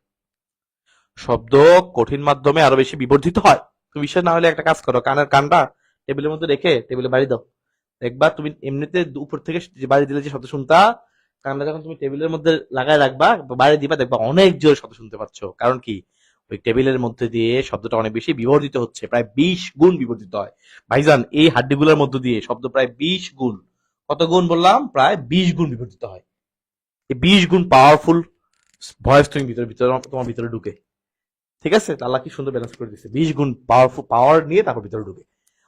শব্দ কঠিন মাধ্যমে আরো বেশি বিবর্ধিত হয়। তুমি বিশ্বাস না হলে একটা কাজ করো, কানটা টেবিলের মধ্যে রেখে টেবিলে বাড়ি দাও, দেখবা তুমি এমনিতে উপর থেকে যে বাড়ি দিলে যে শব্দ শুনতা, কানটা যখন তুমি টেবিলের মধ্যে লাগায় রাখবা, বাড়ি দিবা, দেখবা অনেক জোরে শব্দ শুনতে পাচ্ছ। কারণ কি? ওই টেবিলের মধ্যে দিয়ে শব্দটা অনেক বেশি বিবর্ধিত হচ্ছে, প্রায় 20 গুণ বিবর্ধিত হয়। ভাইজান, এই হাড্ডিগুলোর মধ্য দিয়ে শব্দ প্রায় 20 গুণ, কত গুণ বললাম? প্রায় 20 গুণ বিবর্ধিত হয়। এই 20 গুণ পাওয়ারফুল ভয়েস তুমি ভিতরে তোমার ভিতরে ঢুকে। ঠিক আছে, আল্লাহ কি সুন্দর ব্যালেন্স করে দিচ্ছে, 20 গুণ পাওয়ারফুল পাওয়ার নিয়ে তারপর ভিতরে ঢুকে।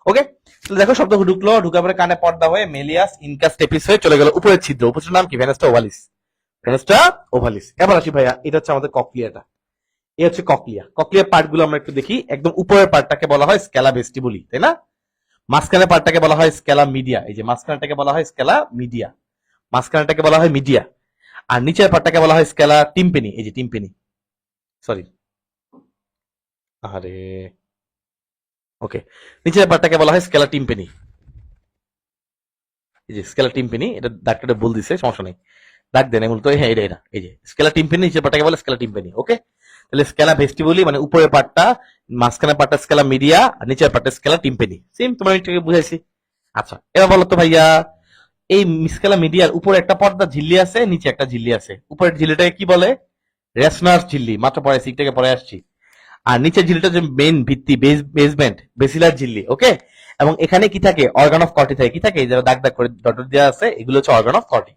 ওকে, তাহলে দেখো শব্দ ঢুকলো, ঢুকার পরে কানে পর্দা হয়ে মেলিয়াস ইনকাস টেপিস হয়ে চলে গেল উপরের ছিদ্র। উপরের নাম কি? ভেনাসটা ওভালিস। ভেনাসটা ওভালিস। এবার আসি ভাইয়া, এটা হচ্ছে আমাদের ককলিয়াটা। এই হচ্ছে ককলিয়া। ককলিয়ার পার্ট গুলো আমরা একটু দেখি। একদম উপরের পার্টটাকে বলা হয় স্ক্যালা ভেস্টিবুলি, তাই না? মাঝখানের পার্টটাকে বলা হয় স্ক্যালা মিডিয়া, এই যে মাঝখানটাকে বলা হয় স্ক্যালা মিডিয়া, মাঝখানটাকে বলা হয় মিডিয়া। আর নিচের পার্টটাকে বলা হয় স্ক্যালা টিম্পেনি, এই যে টিম্পেনি, সরি, আরে ওকে, নিচের পার্টটাকে বলা হয় স্কেলা টিম্পেনি, এই যে স্কেলা টিম্পেনি। এটা ডাক্তারটা ভুল দিছে, সমস্যা নেই, ডাক দেন মূলত। হ্যাঁ, এটা এই যে স্কেলা টিম্পেনি, নিচের পার্টটাকে বলে স্কেলা টিম্পেনি। ওকে, তাহলে স্কেলা ভেস্টিবুলি মানে উপরের পার্টটা, মাঝখানের পার্টটা স্কেলা মিডিয়া, আর নিচের পার্টটা স্কেলা টিম্পেনি। সেম, তোমার একটু বুঝাইছি। আচ্ছা, এবার বলো তো ভাইয়া, এই স্কেলা মিডিয়ার উপরে একটা পর্দা ঝিল্লি আছে, নিচে একটা ঝিল্লি আছে। উপরের ঝিল্লিটাকে কি বলে? রেসনার ঝিল্লি, মাত্র পরে সিকটাকে পরে আসছি। আর নিচের ঝিল্লিটা যে মেইন ভিত্তি, বেসমেন্ট, বেসিলার ঝিল্লি। ওকে, এবং এখানে কি থাকে? অর্গান অফ কর্টি থাকে। কি থাকে? যারা দাগ দাগ করে ডট দেওয়া আছে, এগুলো হচ্ছে অর্গান অফ কর্টি।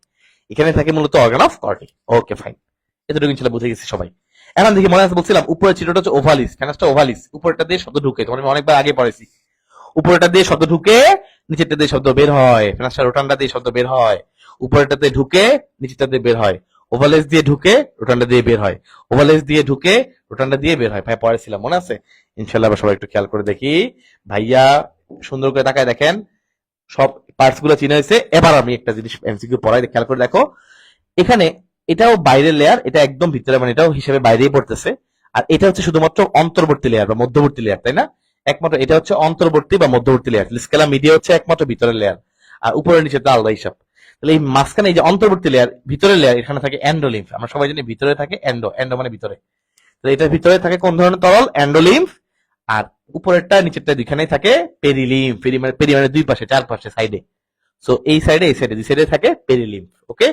এখানে থাকে মূলত organ of Corti. Okay fine, এতটুকু ছিল, বুঝে গেছি সবাই। এখন দেখি, মনে আছে বলছিলাম উপরের চিত্রটা হচ্ছে ওভালিস, ফেনাসটা ওভালিস, উপরেরটা দিয়ে শব্দ ঢুকে, তোমার আমি অনেকবার আগে পড়েছি। উপরেরটা দিয়ে শব্দ ঢুকে, নিচেরটা দিয়ে শব্দ বের হয়। ফেনাসটা রোটানটা দিয়ে শব্দ বের হয়, উপরেরটাতে ঢুকে, নিচেরটা দিয়ে বের হয়। ওভারলেস দিয়ে ঢুকে রোটানটা দিয়ে বের হয়, ওভারলেস দিয়ে ঢুকে রোটানটা দিয়ে বের হয়। ভাই পড়াইছিলাম মনে আছে? ইনশাল্লাহ আবার সবাই একটু খেয়াল করে দেখি। ভাইয়া সুন্দর করে তাকায় দেখেন, সব পার্টস গুলো চিনে হয়েছে। এবার আমি একটা জিনিস এমসিকিউ পড়াই, খেয়াল করে দেখো। এখানে এটাও বাইরের লেয়ার, এটা একদম ভিতরে, মানে এটাও হিসেবে বাইরেই পড়তেছে। আর এটা হচ্ছে শুধুমাত্র অন্তর্বর্তী লেয়ার বা মধ্যবর্তী লেয়ার, তাই না? একমাত্র এটা হচ্ছে অন্তর্বর্তী বা মধ্যবর্তী লেয়ার, স্কেলা মিডিয়া হচ্ছে একমাত্র ভিতরের লেয়ার, আর উপরের নিচে তো আলাদা হিসাব। তাহলে এই মাঝখানে এই যে অন্তর্বর্তী লেয়ার, ভিতরের লেয়ার, এখানে থাকে এন্ডোলিম্ফ। আমরা সবাই জানি ভিতরে থাকে এন্ডো, এন্ডো মানে ভিতরে। তো এটার ভিতরে থাকে কোন ধরনের তরল? এন্ডোলিম্ফ। আর উপরেরটা নিচেরটা দুইখানেই থাকে পেরিলিম্ফ। পেরি মানে দুই পাশে, চার পাশে, সাইডে। সো এই সাইডে, এই সাইডে, দুই সাইডে থাকে পেরিলিম্ফ। ওকে,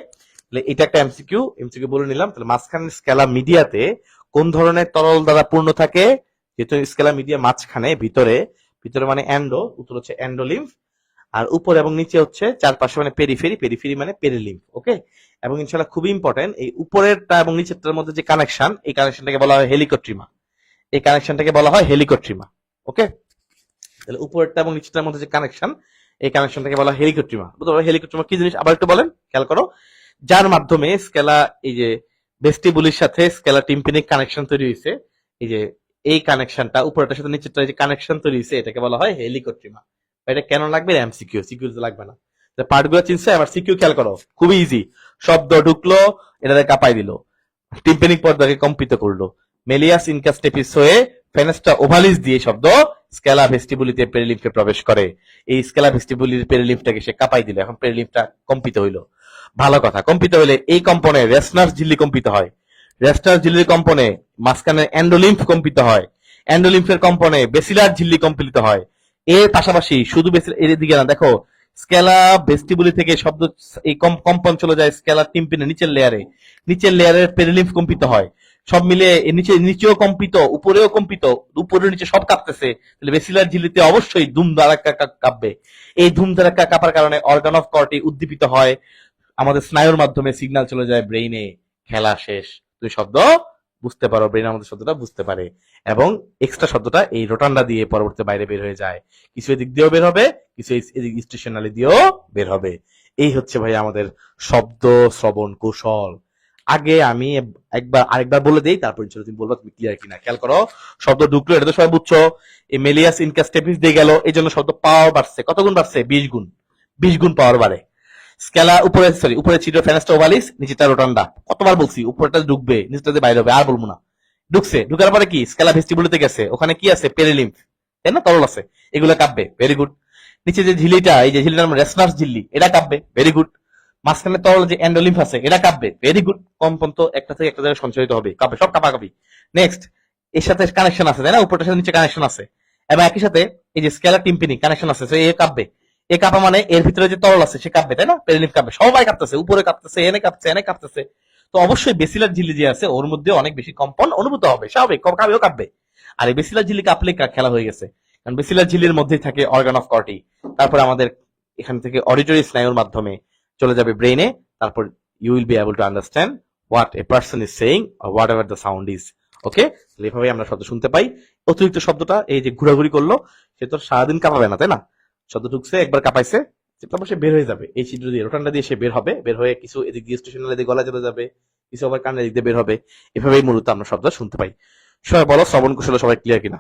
তাহলে এটা একটা এমসিকিউ, এমসিকিউ বলে নিলাম। তাহলে মাঝখানে স্কেলা মিডিয়াতে কোন ধরনের তরল দ্বারা পূর্ণ থাকে? যেহেতু স্কেলা মিডিয়া মাঝখানে, ভিতরে, ভিতরে মানে এন্ডো, উত্তর হচ্ছে এন্ডোলিম্ফ। আর উপর এবং নিচে হচ্ছে চারপাশে মানে পেরিফেরি, পেরিফেরি মানে পেরিলিম্ফ। ওকে, এবং ইনশাআল্লাহ খুবই ইম্পর্টেন্ট, এই উপরেরটা এবং নিচেরটার মধ্যে যে কানেকশন, এই কানেকশনটাকে বলা হয় হেলিকোট্রিমা। এই কানেকশনটাকে বলা হয় হেলিকোট্রিমা। ওকে, তাহলে উপরেরটা এবং নিচেরটার মধ্যে যে কানেকশন, এই কানেকশনটাকে বলা হয় হেলিকোট্রিমা। বুঝতে পারো হেলিকোট্রিমা কি জিনিস? আবার একটু বলেন, খেয়াল করো। যার মাধ্যমে স্কেলা, এই যে ভেস্টিবুলির সাথে স্কেলা টিম্পানিক কানেকশন তৈরি হয়েছে, এই যে এই কানেকশনটা উপরেরটার সাথে নিচেরটা যে কানেকশন তৈরি হয়েছে, এটাকে বলা হয় হেলিকোট্রিমা। এটা কেন লাগবে? এমসিকিউ, সিকিউ লাগবে না। পার্টগুলো চিনছে, আবার সিকিউ খেয়াল করো, খুবই ইজি। শব্দ ঢুকলো, এটাকে কাঁপাই দিল, টিম্পানিক পর্দাকে কম্পিত করলো, মেলিয়াস ইনকাস্টেপিস হয়ে ফেনেস্টা ওভালিস দিয়ে শব্দ স্কেলা ভেস্টিবুলিতে পেরিলিম্ফে প্রবেশ করে। এই স্কেলা ভেস্টিবুলির পেরিলিম্ফটাকে সে কাঁপাই দিল, এখন পেরিলিম্ফটা কম্পিত হইলো। ভালো কথা, কম্পিত হইলে এই কম্পনে রেসনার্স ঝিল্লি কম্পিত হয়, রেসনার্স ঝিল্লির কম্পনে মাঝখানে এন্ডোলিম্ফ কম্পিত হয়, এন্ডোলিম্ফের কম্পনে বেসিলার ঝিল্লি কম্পিত হয়। এর পাশাপাশি শুধু এর দিকে না, দেখো স্কেলা ভেস্টিবুলি থেকে শব্দ এই কম্পন চলে যায় স্কেলা টিম্পিনে নিচের লেয়ারে, নিচের লেয়ারের পেরিলিম্ফ কম্পিত হয়। সব মিলে নিচে, নিচেও কম্পিত, উপরেও কম্পিত, উপরে নিচে সব কাঁপতেছে। তাহলে বেসিলার ঝিল্লিতে অবশ্যই ধুম ধারাক্কা কাঁপবে। এই ধুম ধারাক্কা কাঁপার কারণে অর্গান অফ কর্টি উদ্দীপিত হয়, আমাদের স্নায়ুর মাধ্যমে সিগন্যাল চলে যায় ব্রেইনে, খেলা শেষ। তুই শব্দ বুঝতে পারো, ব্রেন আমাদের শব্দটা বুঝতে পারে, এবং এক্সট্রা শব্দটা এই রোটান্ডা দিয়ে পরবর্তী বাইরে বের হয়ে যায়। কিছু এদিক দিয়েও বের হবে, কিছু এদিক স্টেশনালি দিয়েও বের হবে। এই হচ্ছে ভাই আমাদের শব্দ শ্রবণ কৌশল। আগে আমি আরেকবার বলে দেই, তারপর তুমি বলবো তুমি ক্লিয়ার কিনা। খেয়াল করো, শব্দ ঢুকলো, এটা তো সবাই বুঝছো, এই মেলিয়াস ইনকাস্টেপিস দিয়ে গেল, এই জন্য শব্দ পাওয়ার বাড়ছে। কত গুণ বাড়ছে? 20 গুণ, 20 গুণ পাওয়ার বাড়ে। স্কেলা উপরে ছিল ফেনেস্টা ওভালিস, নিচেটা রোটান্ডা। কতবার বলছি উপরটা ঢুকবে, নিচেটা বাইরে হবে, আর বলবো না। ঢুকছে, ঢুকার পরে কি স্কেলা ভেস্টিবুলিতে গেছে, ওখানে কি আছে? পেরিলিম্ফ, তাই না? তরল আছে, এগুলো কাঁপবে, ভেরি গুড। নিচে যে ঝিল্লিটা, এই যে ঝিল্লিটার নাম রেসনার্স ঝিল্লি, এটা কাঁপবে, ভেরি গুড। মাঝখানে তরল যে এন্ডোলিম্ফ আছে, এটা কাঁপবে, ভেরি গুড। কম্পন তো একটা থেকে একটা জায়গায় সঞ্চারিত হবে, কাঁপবে, সব কাঁপাকাঁপি। নেক্সট, এর সাথে কানেকশন আছে, তাই না? উপরটার সাথে নিচে কানেকশন আছে, এবং একই সাথে এই যে স্কেলা টিম্পানি কানেকশন আছে, এ কাঁপবে। এ কাঁপা মানে এর ভিতরে যে তরল আছে সে কাঁপবে, তাই না? পেরিলিম্ফ কাঁপবে, সবাই কাঁপতেছে, উপরে কাঁপতেছে, এনে কাঁপছে, এনে কাঁপতেছে। তো অবশ্যই বেসিলার ঝিল্লি যে আছে ওর মধ্যে অনেক বেশি কম্পন অনুভূত হবে, স্বাভাবিক, কাঁপবেও কাঁপবে। আর এই বেসিলার ঝিল্লি কাঁপলে খেলা হয়ে গেছে, কারণ বেসিলার ঝিল্লির মধ্যেই থাকে অর্গান অফ কর্টি। তারপর আমাদের এখান থেকে অডিটরি স্নায়ুর মাধ্যমে চলে যাবে ব্রেইনে। তারপর you will be able to understand what a person is saying or whatever the sound is. Okay, এভাবে আমরা শব্দ শুনতে পাই। অতিরিক্ত শব্দটা এই যে ঘোরাঘুরি করলো, সে তো সারাদিন কাঁপাবে না, তাই না? শব্দ ঢুকছে, একবার কাঁপাইছে, তারপর সে বের হয়ে যাবে এই ছিদ্র দিয়ে, রোটান্ডা দিয়ে সে বের হবে, বের হয়ে কিছু এদিক দিয়ে স্টেশনাল এদিকে গলা চলে যাবে, কিছু আবার কানের দিক দিয়ে বের হবে। এভাবেই মূলত আমরা শব্দ শুনতে পাই। সবাই বলো শ্রবণ কৌশল সবাই ক্লিয়ার কিনা?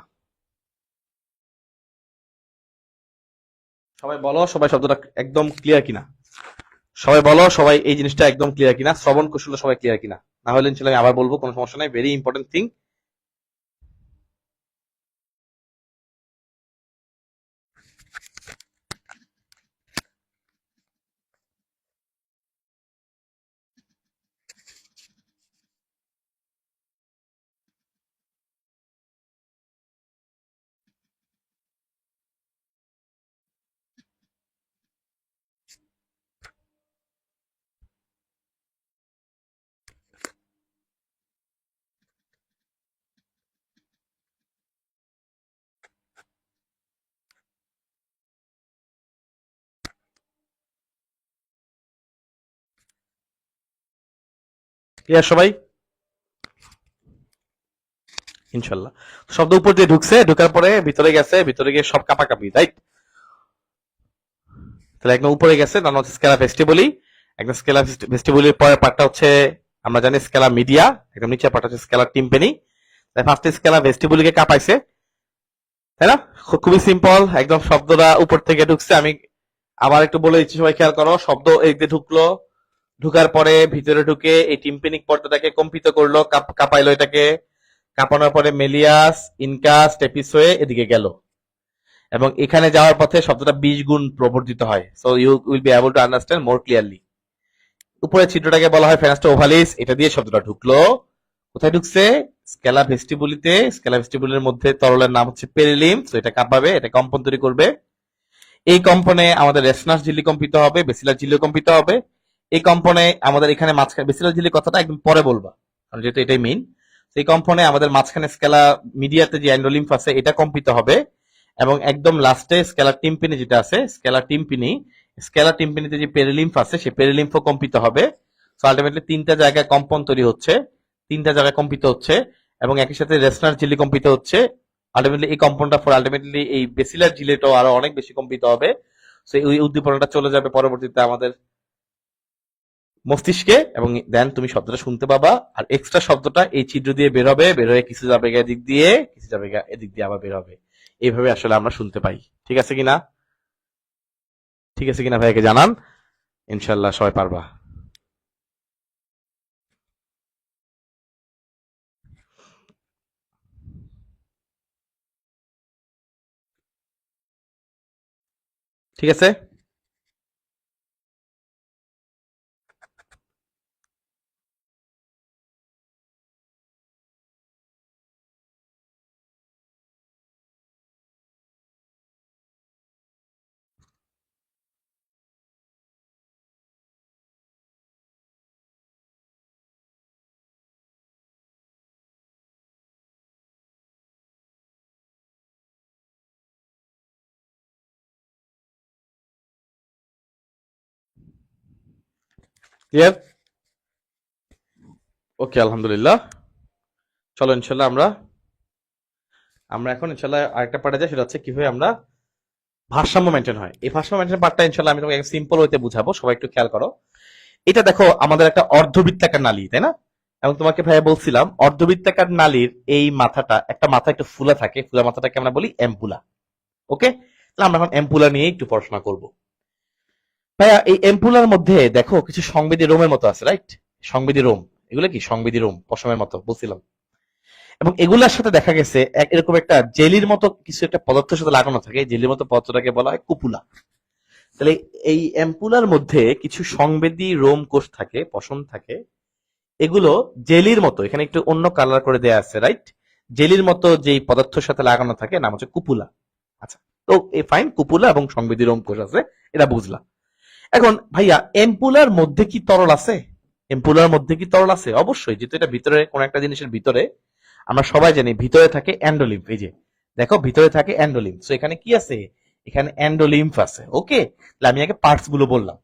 সবাই বলো, সবাই শব্দটা একদম ক্লিয়ার কিনা? সবাই বলো, সবাই এই জিনিসটা একদম ক্লিয়ার কিনা? শ্রবণ কৌশল সবাই ক্লিয়ার কিনা? না হলে ইনশাআল্লাহ আমি আবার বলবো, কোনো সমস্যা নাই, ভেরি ইম্পর্টেন্ট থিং। ক্লিয়ার সবাই? ইনশাল্লাহ। শব্দ উপর দিয়ে ঢুকছে, ঢুকার পরে ভিতরে গেছে, ভিতরে গিয়ে সব কাঁপাকাঁপি, রাইট? তাহলে একদম উপরে গেছে, তার হচ্ছে স্কেলা ভেস্টিবুলি। একদম স্কেলা ভেস্টিবুলির পরের পার্টটা হচ্ছে আমরা জানি স্কেলা মিডিয়া, একদম নিচে পাঠ হচ্ছে স্কেলার টিম্পেনি। তাই ফার্স্টে স্কেলা ভেস্টিবুলকে কাঁপাইছে, তাই না? খুবই সিম্পল, একদম শব্দটা উপর থেকে ঢুকছে। আমি আবার একটু বলে দিচ্ছি, সবাই খেয়াল করো। শব্দ এই দিয়ে ঢুকলো, ঢুকার পরে ভিতরে ঢুকে এই টিম্পেনিক পর্দাটাকে কম্পিত করলো, কাঁপাইলো এটাকে। কাঁপানোর পরে মেলিয়াস, ইনকাস, স্টেপিস হয়ে এদিকে গেল, এবং এখানে যাওয়ার পথে শব্দটা 20 গুণ প্রবর্ধিত হয়। So you will be able to understand more clearly. উপরে ছিদ্রটাকে বলা হয় ফেনাস্টা ওভালিস, এটা দিয়ে শব্দটা ঢুকলো। কোথায় ঢুকছে? স্কেলা ভেস্টিবুলিতে। স্কেলা ভেস্টিবুলের মধ্যে তরলের নাম হচ্ছে পেরিলিম্ফ, তো এটা কাঁপাবে, এটা কম্পন তৈরি করবে। এই কম্পনে আমাদের রেসনাস ঝিল্লি কম্পিত হবে, বেসিলার ঝিল্লি কম্পিত হবে। এই কম্পনে আমাদের এখানে মাঝখানে বেসিলার ঝিল্লির কথাটা একদম পরে বলবা, কারণ যেহেতু এটাই মেইন। সেই কম্পনে আমাদের মাঝখানে স্কেলা মিডিয়াতে যে অ্যান্ডোলিম্ফ আছে এটা কম্পিত হবে, এবং একদম লাস্টে স্কেলার টিম্পিনি যেটা আছে, স্কেলার টিম্পিনিতে যে পেরিলিম্ফ আছে সেই পেরিলিম্ফও কম্পিত হবে। সো আলটিমেটলি 3টা জায়গায় কম্পন তৈরি হচ্ছে, 3টা জায়গায় কম্পিত হচ্ছে, এবং একই সাথে রেসনার ঝিল্লি কম্পিত হচ্ছে। আলটিমেটলি এই কম্পনটা ফর আলটিমেটলি এই বেসিলার ঝিল্লিটাও আরো অনেক বেশি কম্পিত হবে। সো এই উদ্দীপনাটা চলে যাবে পরবর্তীতে আমাদের মস্তিষ্কে, এবং দেন তুমি শব্দটা শুনতে পাবা। আর এক্সট্রা শব্দটা এই ছিদ্র দিয়ে বের হবে, বের হয়ে কিছু যাবে এদিক দিয়ে, কিছু যাবে এদিক দিয়ে আবার বের হবে। এইভাবে আসলে আমরা শুনতে পাই। ঠিক আছে কিনা? ঠিক আছে কিনা ভাইকে জানান, ইনশাল্লাহ সবাই পারবা। ঠিক আছে। ক্লিয়ার? ওকে, আলহামদুলিল্লাহ। চলো ইনশাল্লাহ আমরা আমরা এখন ইনশাল্লাহ আরেকটা পার্টে যাই, সেটা হচ্ছে কিভাবে আমরা ভারসাম্য মেনটেন হয়। এই ভারসাম্য মেনটেন পার্টটা ইনশাল্লাহ আমি তোমাকে সিম্পল হইতে বুঝাবো, সবাই একটু খেয়াল করো। এটা দেখো, আমাদের একটা অর্ধবৃত্তাকার নালী, তাই না? এবং তোমাকে ভাইয়া বলছিলাম অর্ধবৃত্তাকার নালীর এই মাথাটা, একটা মাথা একটু ফুলা থাকে, ফুলা মাথাটাকে আমরা বলি এম্পুলা। ওকে, তাহলে আমরা এখন এম্পুলা নিয়ে একটু পড়াশোনা করব। ভাইয়া এই এম্পুলার মধ্যে দেখো কিছু সংবেদী রোমের মতো আছে, রাইট? সংবেদী রোম, এগুলো কি সংবেদী রোম, পশমের মতো বলছিলাম। এবং এগুলার সাথে দেখা গেছে এরকম একটা জেলির মতো কিছু একটা পদার্থের সাথে লাগানো থাকে, জেলির মতো পদার্থটাকে বলা হয় কুপুলা। তাহলে এই এম্পুলার মধ্যে কিছু সংবেদী রোম কোষ থাকে, পশম থাকে, এগুলো জেলির মতো, এখানে একটু অন্য কালার করে দেয়া আছে, রাইট? জেলির মতো যেই পদার্থের সাথে লাগানো থাকে নাম হচ্ছে কুপুলা। আচ্ছা, তো এই ফাইন, কুপুলা এবং সংবেদী রোম কোষ আছে, এটা বুঝলাম। এখন ভাইয়া এম্পুলার মধ্যে কি তরল আছে? এম্পুলার মধ্যে কি তরল আছে? অবশ্যই, যেহেতু এটা ভিতরে কোন একটা জিনিসের ভিতরে, আমরা সবাই জানি ভিতরে থাকে অ্যান্ডোলিম্ফ। এই যে দেখো, ভিতরে থাকে অ্যান্ডোলিম্ফ। সো এখানে কি আছে? এখানে অ্যান্ডোলিম্ফ আছে। ওকে, তাহলে আমি আগে পার্টস গুলো বললাম।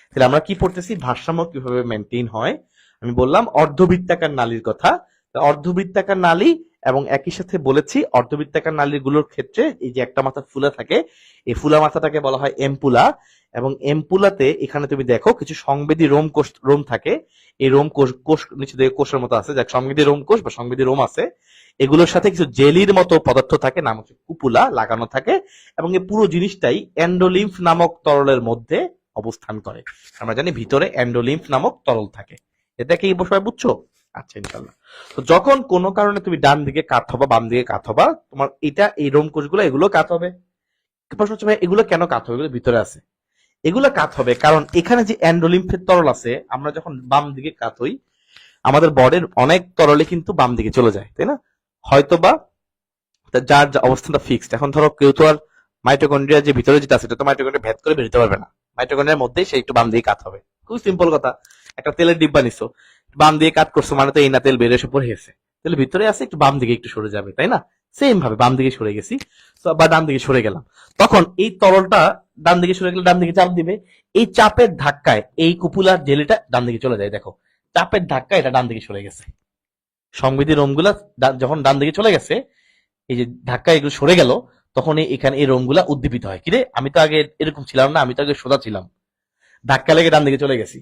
তাহলে আমরা কি পড়তেছি? ভারসাম্য কিভাবে মেনটেন হয়। আমি বললাম অর্ধবৃত্তাকার নালীর কথা। অর্ধবৃত্তাকার নালী, এবং একই সাথে বলেছি অর্ধবৃত্তাকার নালীগুলোর ক্ষেত্রে এই যে একটা মাথা ফুলা থাকে, এই ফুলা মাথাটাকে বলা হয় এম্পুলা। এবং এম্পুলাতে এখানে তুমি দেখো কিছু সংবেদী রোম থাকে। এই রোম কোষ নিচে দিকে কোষের মতো আছে, যাক সংবেদী রোম কোষ বা সংবেদী রোম আছে। এগুলোর সাথে কিছু জেলির মতো পদার্থ থাকে, নাম হচ্ছে কুপুলা, লাগানো থাকে। এবং এই পুরো জিনিসটাই অ্যান্ডোলিম্ফ নামক তরলের মধ্যে অবস্থান করে। আমরা জানি ভিতরে অ্যান্ডোলিম্ফ নামক তরল থাকে। এটা কি এই বিষয়ে বুঝছো? আচ্ছা, ইনশাল্লাহ। তো যখন কোনো কারণে তুমি ডান দিকে কাত হবা, বাম দিকে কাত হবা, তোমার এটা এই রোম কোষগুলো এগুলো কাত হবে। প্রশ্ন হচ্ছে ভাই এগুলো কেন কাত হবে? এগুলো ভিতরে আছে। এগুলো কাত হবে কারণ এখানে যে অ্যান্ডোলিম্ফের তরল আছে, আমরা যখন বাম দিকে কাত হই, আমাদের বডির অনেক তরলে কিন্তু বাম দিকে চলে যায়, তাই না? হয়তোবা যার অবস্থানটা ফিক্সড। এখন ধরো কেউ তো আর মাইটোকন্ড্রিয়া যে ভিতরে যেটা আছে, এটা তো মাইটোকন্ড্রিয়া ভেদ করে বেরোতে পারবে না। মাইটোকন্ড্রিয়ার মধ্যেই সে একটু বাম দিকে কাত হবে। খুব সিম্পল কথা। একটা তেলের ডিব্বা নিছো, বাম দিকে কাত করছো মানে তো এই না তেল বেরিয়ে এসে পড়ে গেছে, তেল ভিতরে আছে, একটু বাম দিকে একটু সরে যাবে, তাই না? সেম ভাবে বাম দিকে সরে গেছি বা ডান দিকে সরে গেলাম, তখন এই তরলটা ডান দিকে সরে গেলে ডান দিকে চাপ দিবে। এই চাপের ধাক্কায় এই কুপুলার জেলিটা ডান দিকে চলে যায়। দেখো, চাপের ধাক্কায় এটা ডান দিকে সরে গেছে। সংবেদী রোমগুলা যখন ডান দিকে চলে গেছে, এই যে ধাক্কা এগুলো সরে গেল, তখন এখানে এই রোমগুলা উদ্দীপিত হয়। কিরে, আমি তো আগে এরকম ছিলাম না, আমি তো আগে সোজা ছিলাম, ধাক্কা লেগে ডান দিকে চলে গেছি।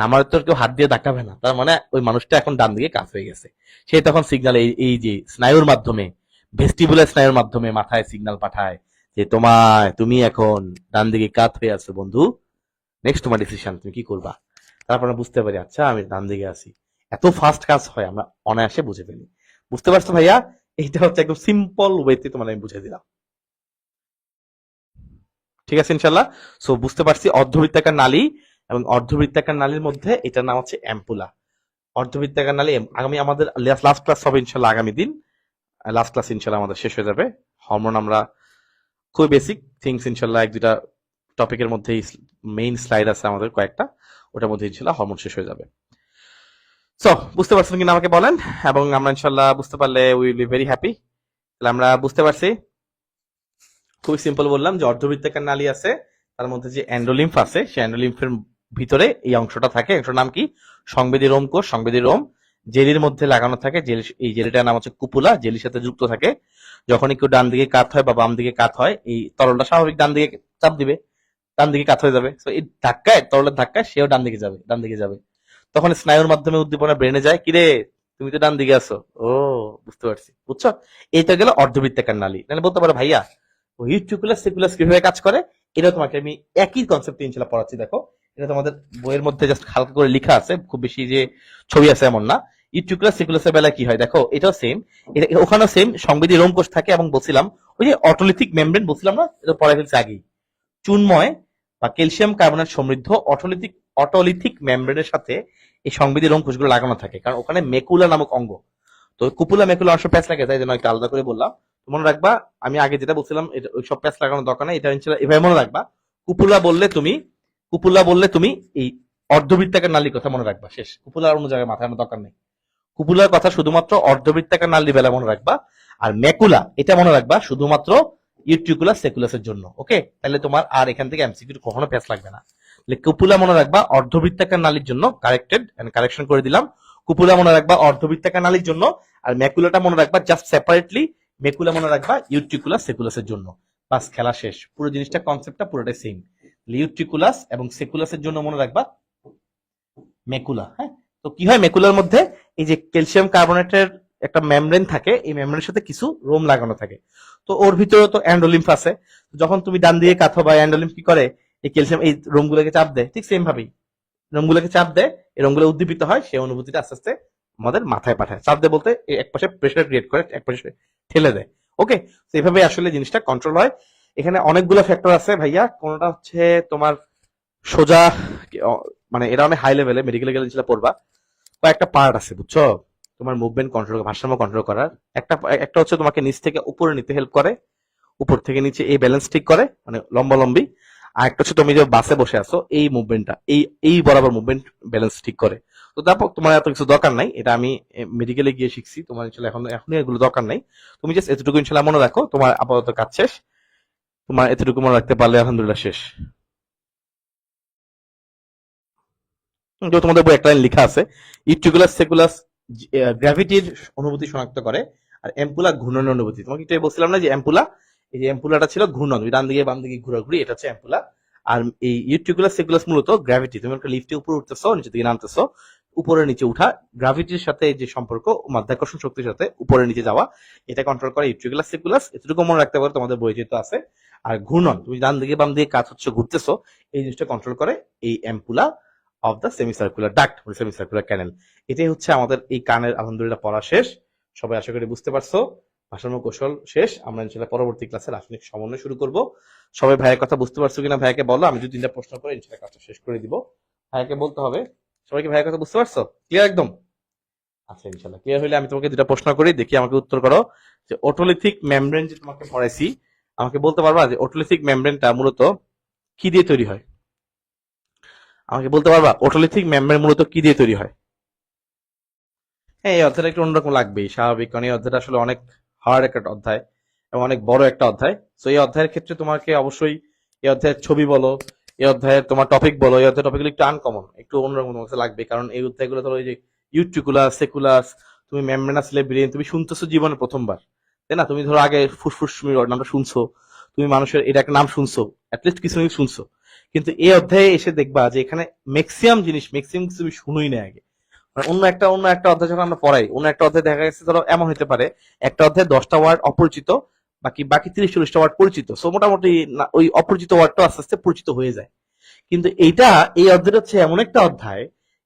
আমার তো কেউ হাত দিয়ে ধাক্কাবে না, তার মানে ওই মানুষটা এখন ডান দিকে কাত হয়ে গেছে। সে তখন সিগন্যাল এই যে স্নায়ুর মাধ্যমে, ভেস্টিবুলার স্নায়ুর মাধ্যমে মাথায় সিগন্যাল পাঠায় যে তুমি এখন ডান দিকে কাত হয়ে আছো বন্ধু, নেক্সট তোমার ডিসিশন, তুমি কি করবা। তারপর আমরা বুঝতে পারি আচ্ছা আমি ডান দিকে আছি। এত ফাস্ট কাজ হয়, আমরা অনায়াসে বুঝে ফেলি। বুঝতে পারছো ভাইয়া? এইটা হচ্ছে একদম সিম্পল ওয়েতে তোমার আমি বুঝে দিলাম। ঠিক আছে ইনশাল্লাহ। সো বুঝতে পারছি অর্ধবৃত্তাকার নালী এবং অর্ধবৃত্তাকার নালীর মধ্যে এটার নাম হচ্ছে অ্যাম্পুলা। অর্ধবৃত্তাকার নালী আগামী আমাদের লাস্ট ক্লাস হবে ইনশাল্লাহ, আগামী দিন লাস্ট ক্লাস ইনশাল্লাহ আমাদের শেষ হয়ে যাবে। হরমোন আমরা খুবই বেসিক থিংস ইনশাল্লাহ এক দুটা টপিকের মধ্যে মেইন স্লাইড আছে আমাদের কয়েকটা, ওটার মধ্যে ইনশাল্লাহ হরমোন শেষ হয়ে যাবে। সো বুঝতে পারছেন কিনা আমাকে বলেন, এবং আমরা ইনশাল্লাহ বুঝতে পারলে উইল বি ভেরি হ্যাপি। তাহলে আমরা বুঝতে পারছি, খুবই সিম্পল বললাম যে অর্ধবৃত্তাকার নালী আছে, তার মধ্যে যে অ্যান্ডোলিম্ফ আছে সেই অ্যান্ডোলিম্ফের ভিতরে এই অংশটা থাকে, অংশটার নাম কি? সংবেদী রোম কোষ। সংবেদী রোম জেলির মধ্যে লাগানো থাকে, এই জেলিটার নাম হচ্ছে কুপুলা, জেলির সাথে যুক্ত থাকে। যখন একটু ডান দিকে কাত হয় বা বাম দিকে কাত হয়, এই তরলটা স্বাভাবিক ডান দিকে চাপ দিবে, ডান দিকে কাত হয়ে যাবে। তো এই ধাক্কায়, তরলের ধাক্কায় সেও ডান দিকে যাবে। তখন স্নায়ুর মাধ্যমে উদ্দীপনা ব্রেনে যায়, কিরে তুমি তো ডান দিকে আছো। ও বুঝতে পারছি, বুঝছো? এইটা গেল অর্ধবৃত্তাকার নালী। নাহলে বলতে পারো ভাইয়া ইউট্রিকুলাস সেকুলাস কিভাবে কাজ করে, এটা তোমাকে আমি একই কনসেপ্টে ইনশাল্লাহ পড়াচ্ছি। দেখো এটা তোমাদের বইয়ের মধ্যে জাস্ট হালকা করে লেখা আছে, খুব বেশি যে ছবি আছে এমন না। ইউট্রিকুলাস সেকুলাসের বেলায় কি হয় দেখো, এটাও সেম, এটা ওখানেও সেম সংবেদী রোম কোষ থাকে, এবং বলছিলাম ওই যে অটোলিথিক মেমব্রেন বলছিলাম না, এটা পড়াই ফেলছে আগেই। চুনময় বা ক্যালসিয়াম কার্বনেট সমৃদ্ধ অটোলিথিক মেমব্রেনের সাথে এই সংবেদী রোম কোষগুলো লাগানো থাকে, কারণ ওখানে মেকুলা নামক অঙ্গ। তো কুপুলা মেকুলা অংশ প্যাচ লাগে, তাই জন্য একটা আলাদা করে বললাম। মনে রাখবা আমি আগে যেটা বলছিলাম, এটা ওই সব প্যাচ লাগানোর দরকার নেই, এটা এভাবে মনে রাখবা। কুপুলা বললে তুমি এই অর্ধবৃত্তাকার নালীর কথা মনে রাখবা, শেষ। কুপুলার অন্য জায়গায় মাথায় আনার দরকার নেই। কুপুলার কথা শুধুমাত্র অর্ধবৃত্তাকার নালী বেলা মনে রাখবা, আর মেকুলা এটা মনে রাখবা শুধুমাত্র ইউট্রিকুলাস সেকুলাসের জন্য। ওকে, তাহলে তোমার আর এখান থেকে এমসিকিউ কখনো প্যাচ লাগবে না। তাহলে কুপুলা মনে রাখবা অর্ধবৃত্তাকার নালীর জন্য, কারেকশন করে দিলাম। কুপুলা মনে রাখবা অর্ধবৃত্তাকার নালীর জন্য, আর ম্যাকুলাটা মনে রাখবা জাস্ট সেপারেটলি, মেকুলা মনে রাখবা ইউট্রিকুলাস সেকুলাসের জন্য। বাস, খেলা শেষ। পুরো জিনিসটা কনসেপ্টটা পুরোটাই সেম। ইউট্রিকুলাস এবং সেকুলাসের জন্য মনে রাখবা মেকুলা। হ্যাঁ, তো কি হয় মেকুলার মধ্যে, এই যে ক্যালসিয়াম কার্বনেটের একটা মেমব্রেন থাকে, এই মেমব্রেনের সাথে কিছু রোম লাগানো থাকে। তো ওর ভিতরে তো অ্যান্ডোলিম্ফ আছে। যখন তুমি ডান দিকে কাত বা অ্যান্ডোলিম্ফ কি করে, এই ক্যালসিয়াম এই রোমগুলোকে চাপ দেয়, ঠিক সেম ভাবেই রোমগুলোকে চাপ দেয়, এই রোমগুলো উদ্দীপিত হয়, সেই অনুভূতিটা আস্তে আস্তে আমাদের মাথায় পাঠায়। চাপ দেয় বলতে এক পাশে প্রেশার ক্রিয়েট করে, এক পাশে ঠেলে দেয়। ওকে, এইভাবে আসলে জিনিসটা কন্ট্রোল হয়। এখানে অনেকগুলো ফ্যাক্টর আছে ভাইয়া, কোনটা হচ্ছে তোমার সোজা, মানে এটা অনেক হাই লেভেলে, মেডিকেলে গেলে যেটা পড়বা, কয়েকটা পার্ট আছে বুঝছো, তোমার মুভমেন্ট কন্ট্রোল, ভারসাম্য কন্ট্রোল করার। একটা একটা হচ্ছে তোমাকে নিচ থেকে উপরে নিতে হেল্প করে, উপর থেকে নিচে এই ব্যালেন্স ঠিক করে, মানে লম্বালম্বি। আর একটা হচ্ছে তুমি যে বাসে বসে আছো, এই মুভমেন্টটা, এই বরাবর মুভমেন্ট ব্যালেন্স ঠিক করে। তো তারপর তোমার এত কিছু দরকার নাই, এটা আমি মেডিকেলে গিয়ে শিখছি, তোমার ইনশাল্লাহ এখন এগুলো দরকার নাই। তুমি জাস্ট এতটুকু ইনশাল্লাহ মনে রাখো, তোমার আপাতত কাজ শেষ। তোমার এতটুকু মনে রাখতে পারলে আলহামদুলিল্লাহ শেষ। তোমাদের বই একটা লাইন লেখা আছে, ইট্রিকুলাস সেকুলাস গ্র্যাভিটির অনুভূতি শনাক্ত করে, আর এম্পুলা ঘূর্ণনের অনুভূতি। তোমাকে একটু বলছিলাম না যে এম্পুলা, এই যে এম্পুলাটা ছিল ঘূর্ণন, ডান দিকে বাম দিকে ঘোরাঘুরি, এটা হচ্ছে এম্পুলা। আর এই ইউট্রিকুলাস সেকুলাস মূলত গ্র্যাভিটি, তুমি একটা লিফটে উপরে উঠতেছো, নিচে দিকে নামতেছো, উপরে নিচে উঠা, গ্র্যাভিটির সাথে যে সম্পর্ক, মাধ্যাকর্ষণ শক্তির সাথে উপরে নিচে যাওয়া, এটা কন্ট্রোল করে ইউট্রিকুলাস সেকুলাস। এতটুকু মনে রাখতে পারো, তোমাদের বই যেহেতু আছে। আর ঘূর্ণন, তুমি ডান দিকে বাম দিকে কাজ হচ্ছে ঘুরতেছো, এই জিনিসটা কন্ট্রোল করে এই এম্পুলা অফ দ্য সেমিসার্কুলার ডাক্ট, সেমিসার্কুলার ক্যানেল। এটাই হচ্ছে আমাদের এই কানের আলহামদুলিল্লাহ পড়া শেষ। সবাই আশা করি বুঝতে পারছো, ভাষাম্য কৌশল শেষ। আমরা ইনশাল্লাহ পরবর্তী ক্লাসে রাসায়নিক সমন্বয় শুরু করব। সবাই ভাইয়ের কথা বুঝতে পারছো কিনা ভাইয়াকে বলো, আমি 2-3টা প্রশ্ন করে ইনশাল্লাহ কাজটা শেষ করে দিব। ভাইয়াকে বলতে হবে। সবাইকে ভাইয়ের কথা বুঝতে পারছো? ক্লিয়ার একদম? আচ্ছা, ইনশাল্লাহ ক্লিয়ার হলে আমি তোমাকে 2টা প্রশ্ন করি, দেখি আমাকে উত্তর করো। যে অটোলিথিক মেমব্রেন যে তোমাকে পড়াইছি, আমাকে বলতে পারবা যে অটোলিথিক মেমব্রেনটা মূলত কি দিয়ে তৈরি হয়? আমাকে বলতে পারবা অটোলিথিক মেমব্রেন মূলত কি দিয়ে তৈরি হয়? হ্যাঁ, এই অধ্যায়টা একটু অন্যরকম লাগবেই, স্বাভাবিক, কারণ এই অধ্যায়টা আসলে অনেক হার্ড একটা অধ্যায় এবং অনেক বড় একটা অধ্যায়। তো এই অধ্যায়ের ক্ষেত্রে তোমাকে অবশ্যই এই অধ্যায়ের ছবি বলো, এই অধ্যায়ের তোমার টপিক বলো, এই অধ্যায়ের টপিকগুলো একটু আনকমন, একটু অন্যরকম তোমার কাছে লাগবে, কারণ এই অধ্যায়গুলো ধরো এই যে ইউট্রিকুলাস সেকুলাস, তুমি মেমব্রেনাস লেব্রিন তুমি শুনতেছো জীবনে প্রথমবার, তাই না? তুমি ধরো আগে ফুসফুস নামটা শুনছো, তুমি মানুষের এটা একটা নাম শুনছো, অ্যাটলিস্ট কিছু শুনছো, কিন্তু এই অধ্যায়ে এসে দেখবা যে এখানে ম্যাক্সিমাম তুমি শুনোই না আগে। মানে অন্য একটা অধ্যায় যখন আমরা পড়াই, অন্য একটা অধ্যায় দেখা গেছে ধরো এমন হতে পারে একটা অধ্যায়ে 10টা ওয়ার্ড অপরিচিত, বাকি 30-40টা ওয়ার্ড পরিচিত। সো মোটামুটি ওই অপরিচিত ওয়ার্ডটা আস্তে আস্তে পরিচিত হয়ে যায়। কিন্তু এই অধ্যায়টা হচ্ছে এমন একটা অধ্যায়,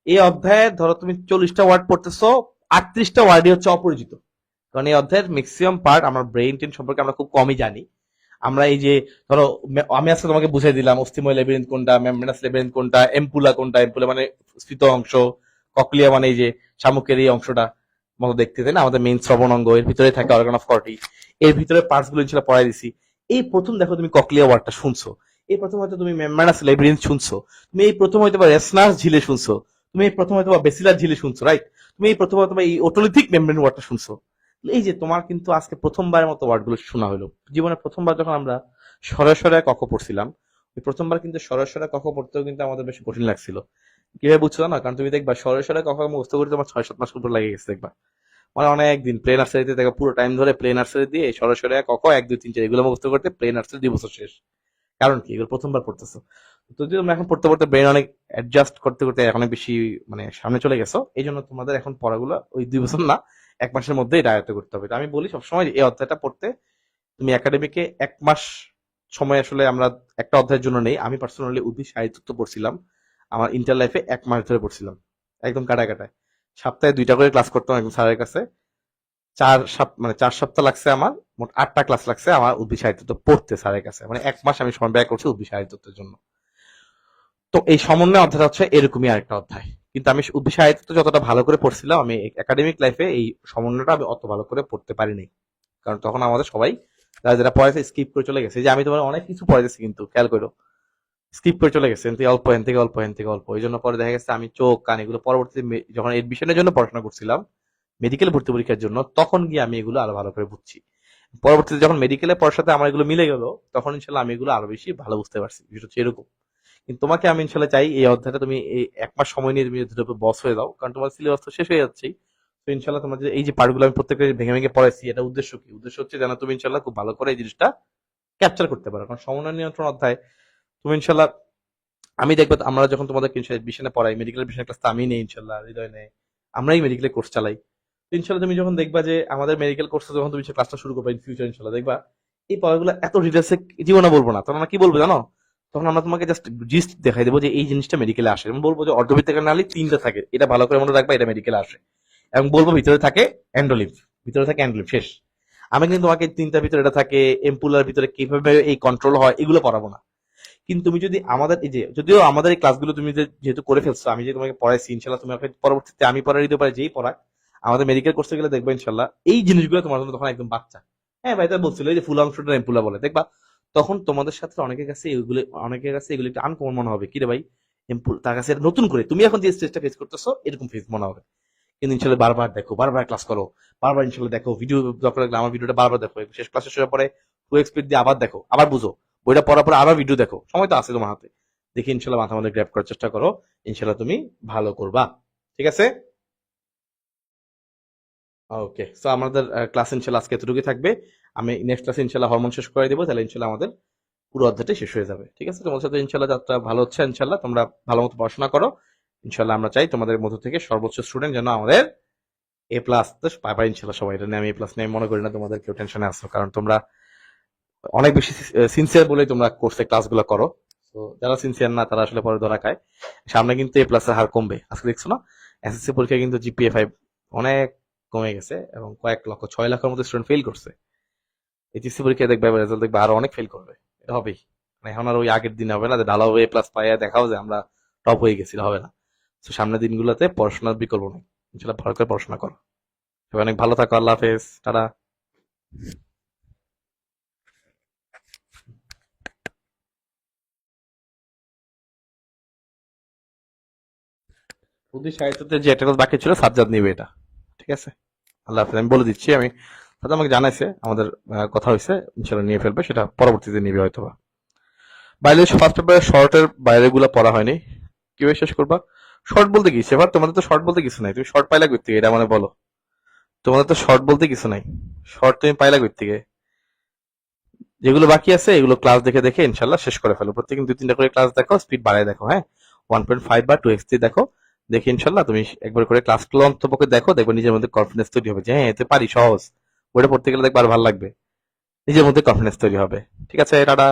এই অধ্যায়ে ধরো তুমি 40টা ওয়ার্ড পড়তেছো, 38টা ওয়ার্ডই হচ্ছে অপরিচিত। কারণ এই অধ্যায়ের ম্যাক্সিমাম পার্ট আমরা ব্রেইন টেন সম্পর্কে আমরা খুব কমই জানি। আমরা এই যে ধরো আমি আজকে তোমাকে বুঝিয়ে দিলাম অস্থিময় লেবিরিন্থ কোনটা, মেমব্রেনাস লেবিরিন্থ কোনটা, এম্পুলা কোনটা, এম্পুলা মানে স্ফীত অংশ, ককলিয়া মানে এই যে শামুকের এই অংশটা মতো দেখতে, তাই না? আমাদের মেইন শ্রবণ অঙ্গ, এর ভিতরে থাকে অর্গান অফ কর্টি, এর ভিতরে পার্টস গুলো ইনশাল্লাহ পড়াই দিছি। এই প্রথম দেখো তুমি ককলিয়া ওয়ার্ডটা শুনছো, এই প্রথম হয়তো তুমি মেমব্রেনাস লেবিরিন্থ শুনছো, তুমি এই প্রথম হয়তো বা রেসনাস ঝিলে শুনছো, তুমি এই প্রথম হয়তো বা বেসিলার ঝিলে শুনছো, রাইট? তুমি এই প্রথম হয়তো বা এই ওটোলিথিক মেমব্রেন ওয়ার্ডটা শুনছো। এই যে তোমার কিন্তু আজকে প্রথমবারের মতো ওয়ার্ড গুলো শোনা হলো। জীবনে প্রথমবার যখন আমরা সরাসরি ক খ পড়ছিলাম, ওই প্রথমবার কিন্তু সরাসরি ক খ পড়তেও কিন্তু আমাদের বেশি কঠিন লাগছিল। কিভাবে বুঝছো না? কারণ তুমি দেখবা সরাসরি ক খ মুখস্থ করতে তোমার 6-7 মাস উপর লেগে গেছে দেখবা। মানে অনেক দিন প্লে নার্সারিতে দেখো, পুরো টাইম ধরে প্লে নার্সারি দিয়ে সরাসরি ক খ 1 2 3 4 এগুলো মুখস্থ করতে প্লে নার্সারি 2 বছর শেষ। কারণ কি? এগুলো প্রথমবার পড়তেছো। তো যদি তোমরা এখন পড়তে পড়তে ব্রেন অনেক অ্যাডজাস্ট করতে করতে অনেক বেশি মানে সামনে চলে গেছো, এই জন্য তোমাদের এখন পড়াগুলো ওই 2 বছর না, 1 মাসের মধ্যে এটা আয়ত্ত করতে হবে। তো আমি বলি সবসময় এই অধ্যায়টা পড়তে তুমি একাডেমিকে 1 মাস সময় আসলে আমরা একটা অধ্যায়ের জন্য নেই। আমি পার্সোনালি উদ্ভিদ সাহিত্য পড়ছিলাম আমার ইন্টার লাইফে 1 মাস ধরে পড়ছিলাম, একদম কাটায় কাটায়। সপ্তাহে 2টা করে ক্লাস করতাম একদম স্যারের কাছে। 4 সপ্তাহ লাগছে আমার, মোট 8টা ক্লাস লাগছে আমার উদ্ভিদ সাহিত্য পড়তে স্যারের কাছে। মানে 1 মাস আমি সময় ব্যয় করছি উদ্ভিদ সাহিত্যের জন্য। তো এই সমন্বয় অধ্যায়টা হচ্ছে এরকমই আরেকটা অধ্যায়। কিন্তু আমি উদ্ভিদ সাহিত্য যতটা ভালো করে পড়ছিলাম, আমি একাডেমিক লাইফে এই সমন্বয়টা আমি অত ভালো করে পড়তে পারিনি। কারণ তখন আমাদের সবাই যারা পড়াইছে স্কিপ করে চলে গেছে। যে আমি তোমার অনেক কিছু পড়াইতেছি কিন্তু খেয়াল করো, স্কিপ করে চলে গেছে, এন থেকে অল্প, এন থেকে অল্প, এন থেকে অল্প। এই জন্য পরে দেখা গেছে আমি চোখ কান এগুলো পরবর্তীতে যখন এডমিশনের জন্য পড়াশোনা করছিলাম, মেডিকেল ভর্তি পরীক্ষার জন্য, তখন গিয়ে আমি এগুলো আরো ভালো করে বুঝছি। পরবর্তীতে যখন মেডিকেলে পড়ার সাথে আমার এগুলো মিলে গেল, তখন ইনশাল্লাহ আমি এগুলো আরো বেশি ভালো বুঝতে পারছি। বিষয়টা হচ্ছে এরকম। কিন্তু তোমাকে আমি ইনশাল্লাহ চাই এই অধ্যায়টা তুমি এই 1 মাস সময় নিয়ে তুমি বস হয়ে যাও, কারণ তোমার সিলেবাস তো শেষ হয়ে যাচ্ছেই। তো ইনশাল্লাহ তোমার যে এই যে পার্টগুলো আমি প্রত্যেকটা ভেঙে ভেঙে পড়াইছি, এটা উদ্দেশ্য কি? উদ্দেশ্য হচ্ছে যেন তুমি ইনশাল্লাহ খুব ভালো করে এই জিনিসটা ক্যাপচার করতে পারো। কারণ সমন্বয় নিয়ন্ত্রণ অধ্যায় তুমি ইনশাল্লাহ, আমি দেখবো আমরা যখন তোমাদের বিশনে পড়াই, মেডিকেল বিশনের ক্লাস তো আমি নেই ইনশাল্লাহ, হৃদয় নেই, আমরাই মেডিকেলের কোর্স চালাই। তো ইনশাল্লাহ তুমি যখন দেখবা যে আমাদের মেডিকেল কোর্সে যখন তুমি ক্লাসটা শুরু করবে ইন ফিউচার, ইনশাল্লাহ দেখবা এই পড়াগুলো এত ডিটেলসে জীবনে বলবো না। তখন আমরা কি বলবো জানো? তখন আমরা তোমাকে জাস্ট জিস্ট দেখাই দেবো যে এই জিনিসটা মেডিকেলে আসে। এবং বলবো যে অর্ধবৃত্ত থেকে নালি 3টা থাকে, এটা ভালো করে মনে রাখবা, এটা মেডিকেলে আসে। এবং বলবো ভিতরে থাকে এন্ডোলিম্ফ, ভিতরে থাকে এন্ডোলিম্ফ, শেষ। আমি কিন্তু তোমাকে 3টার ভিতরে এটা থাকে, এম্পুলার ভিতরে কিভাবে এই কন্ট্রোল হয় এগুলো পড়াবো না। কিন্তু তুমি যদি আমাদের এই যে, যদিও আমাদের এই ক্লাসগুলো তুমি যেহেতু করে ফেলছো, আমি যে তোমাকে পড়াইছি ইনশাল্লাহ, তুমি পরবর্তীতে আমি পড়াই দিতে পারি, যেই পড়াক আমাদের মেডিকেল কোর্সে গেলে দেখবে ইনশাল্লাহ এই জিনিসগুলো তোমার জন্য তখন একদম বাচ্চা। হ্যাঁ ভাই, তাই বলছিল এই যে ফুল অংশটা এম্পুলা বলে, দেখবা তখন তোমাদের সাথে অনেকের কাছে এগুলো একটু আনকমন মনে হবে। কি রে ভাই, এম্পুল তার কাছে এটা নতুন করে, তুমি এখন যে স্টেজটা ফেস করতেছো এরকম ফেস মনে হবে। কিন্তু ইনশাল্লাহ বারবার দেখো, বারবার ক্লাস করো, বারবার ইনশাল্লাহ দেখো ভিডিও, দরকার লাগলে আমার ভিডিওটা বারবার দেখো, শেষ ক্লাসে শেষ পরে 2x দিয়ে আবার দেখো, আবার বুঝো, বইটা পড়ার পরে আবার ভিডিও দেখো, সময় তো আছে তোমার হাতে। দেখি ইনশাল্লাহ মাথা মধ্যে গ্র্যাব করার চেষ্টা করো, ইনশাল্লাহ তুমি ভালো করবা। ঠিক আছে? ওকে, সো আমাদের ক্লাস ইনশাল্লাহ আজকে এতটুকুই থাকবে। আমি নেক্সট ক্লাসে ইনশাল্লাহ হরমোন শেষ করে দেবো, তাহলে ইনশাল্লাহ আমাদের পুরো অধ্যায়টা শেষ হয়ে যাবে। ঠিক আছে? তোমার সাথে ইনশাল্লাহ যাত্রা ভালো হচ্ছে, ইনশাল্লাহ তোমরা ভালো মতো পড়াশোনা করো। ইনশাল্লাহ আমরা চাই তোমাদের মধ্য থেকে সর্বোচ্চ স্টুডেন্ট যেন আমাদের এ প্লাস পাবা ইনশাল্লাহ সবাই। এটা নিয়ে আমি এ প্লাস নিয়ে মনে করি না তোমাদের কেউ টেনশনে আসো, কারণ তোমরা অনেক বেশি সিনসিয়ার বলেই তোমরা কোর্সে ক্লাসগুলো করো। তো যারা সিনসিয়ার না তারা আসলে পরে ধরা খায়। সামনে কিন্তু এ প্লাস এর হার কমবে। আজকে দেখছো না, এসএসসি পরীক্ষায় কিন্তু জিপিএ 5 অনেক কমে গেছে এবং কয়েক লক্ষ, 6 লাখের মতো স্টুডেন্ট ফেল করছে। এইচএসসি পরীক্ষায় দেখবে রেজাল্ট দেখবে আরো অনেক ফেল করবে। এটা হবেই। মানে এখন আর ওই আগের দিন হবে না যে ঢালাও এ প্লাস পাইয়া দেখাও যে আমরা টপ হয়ে গেছি, হবে না। তো সামনের দিনগুলোতে পড়াশোনার বিকল্প নেই, ইনশাল্লাহ ভালো করে পড়াশোনা করো। সবাই অনেক ভালো থাকো, আল্লাহ হাফেজ, টাটা। বুদ্ধি সাহিত্যতে যে একটা ক্লাস বাকি ছিল সাজ্জাদ নিবে এটা। ঠিক আছে? আল্লাহ হাফেজ। আমি বলে দিচ্ছি, আমি হয়তো আমাকে জানাইছে, আমাদের কথা হয়েছে, ইনশাল্লাহ নিয়ে ফেলবে, সেটা পরবর্তীতে নিবে হয়তোবা। বাইরে ফার্স্ট পেপারে শর্টের বাইরে গুলা পড়া হয়নি, কিভাবে শেষ করবা? শর্ট বলতে কি সেবার, তোমাদের তো শর্ট বলতে কিছু নাই, তুমি শর্ট পাইলা কই থেকে এটা মানে বলো? তোমাদের তো শর্ট বলতে কিছু নাই, শর্ট তুমি পাইলা কই থেকে? যেগুলো বাকি আছে এগুলো ক্লাস দেখে দেখে ইনশাল্লাহ শেষ করে ফেলো। প্রত্যেকদিন 2-3টা করে ক্লাস দেখো, স্পিড বাড়ায় দেখো, হ্যাঁ। 1.5 বা 2x দিয়ে দেখো, দেখে ইনশাল্লাহ তুমি একবার করে ক্লাসগুলো অন্তপক্ষে দেখো, দেখবে নিজের মধ্যে কনফিডেন্স তৈরি হবে যে হ্যাঁ এতে পারি, সহজ। বইটা পড়তে গেলে দেখবে আর ভালো লাগবে, নিজের মধ্যে কনফিডেন্স তৈরি হবে। ঠিক আছে, টাটা।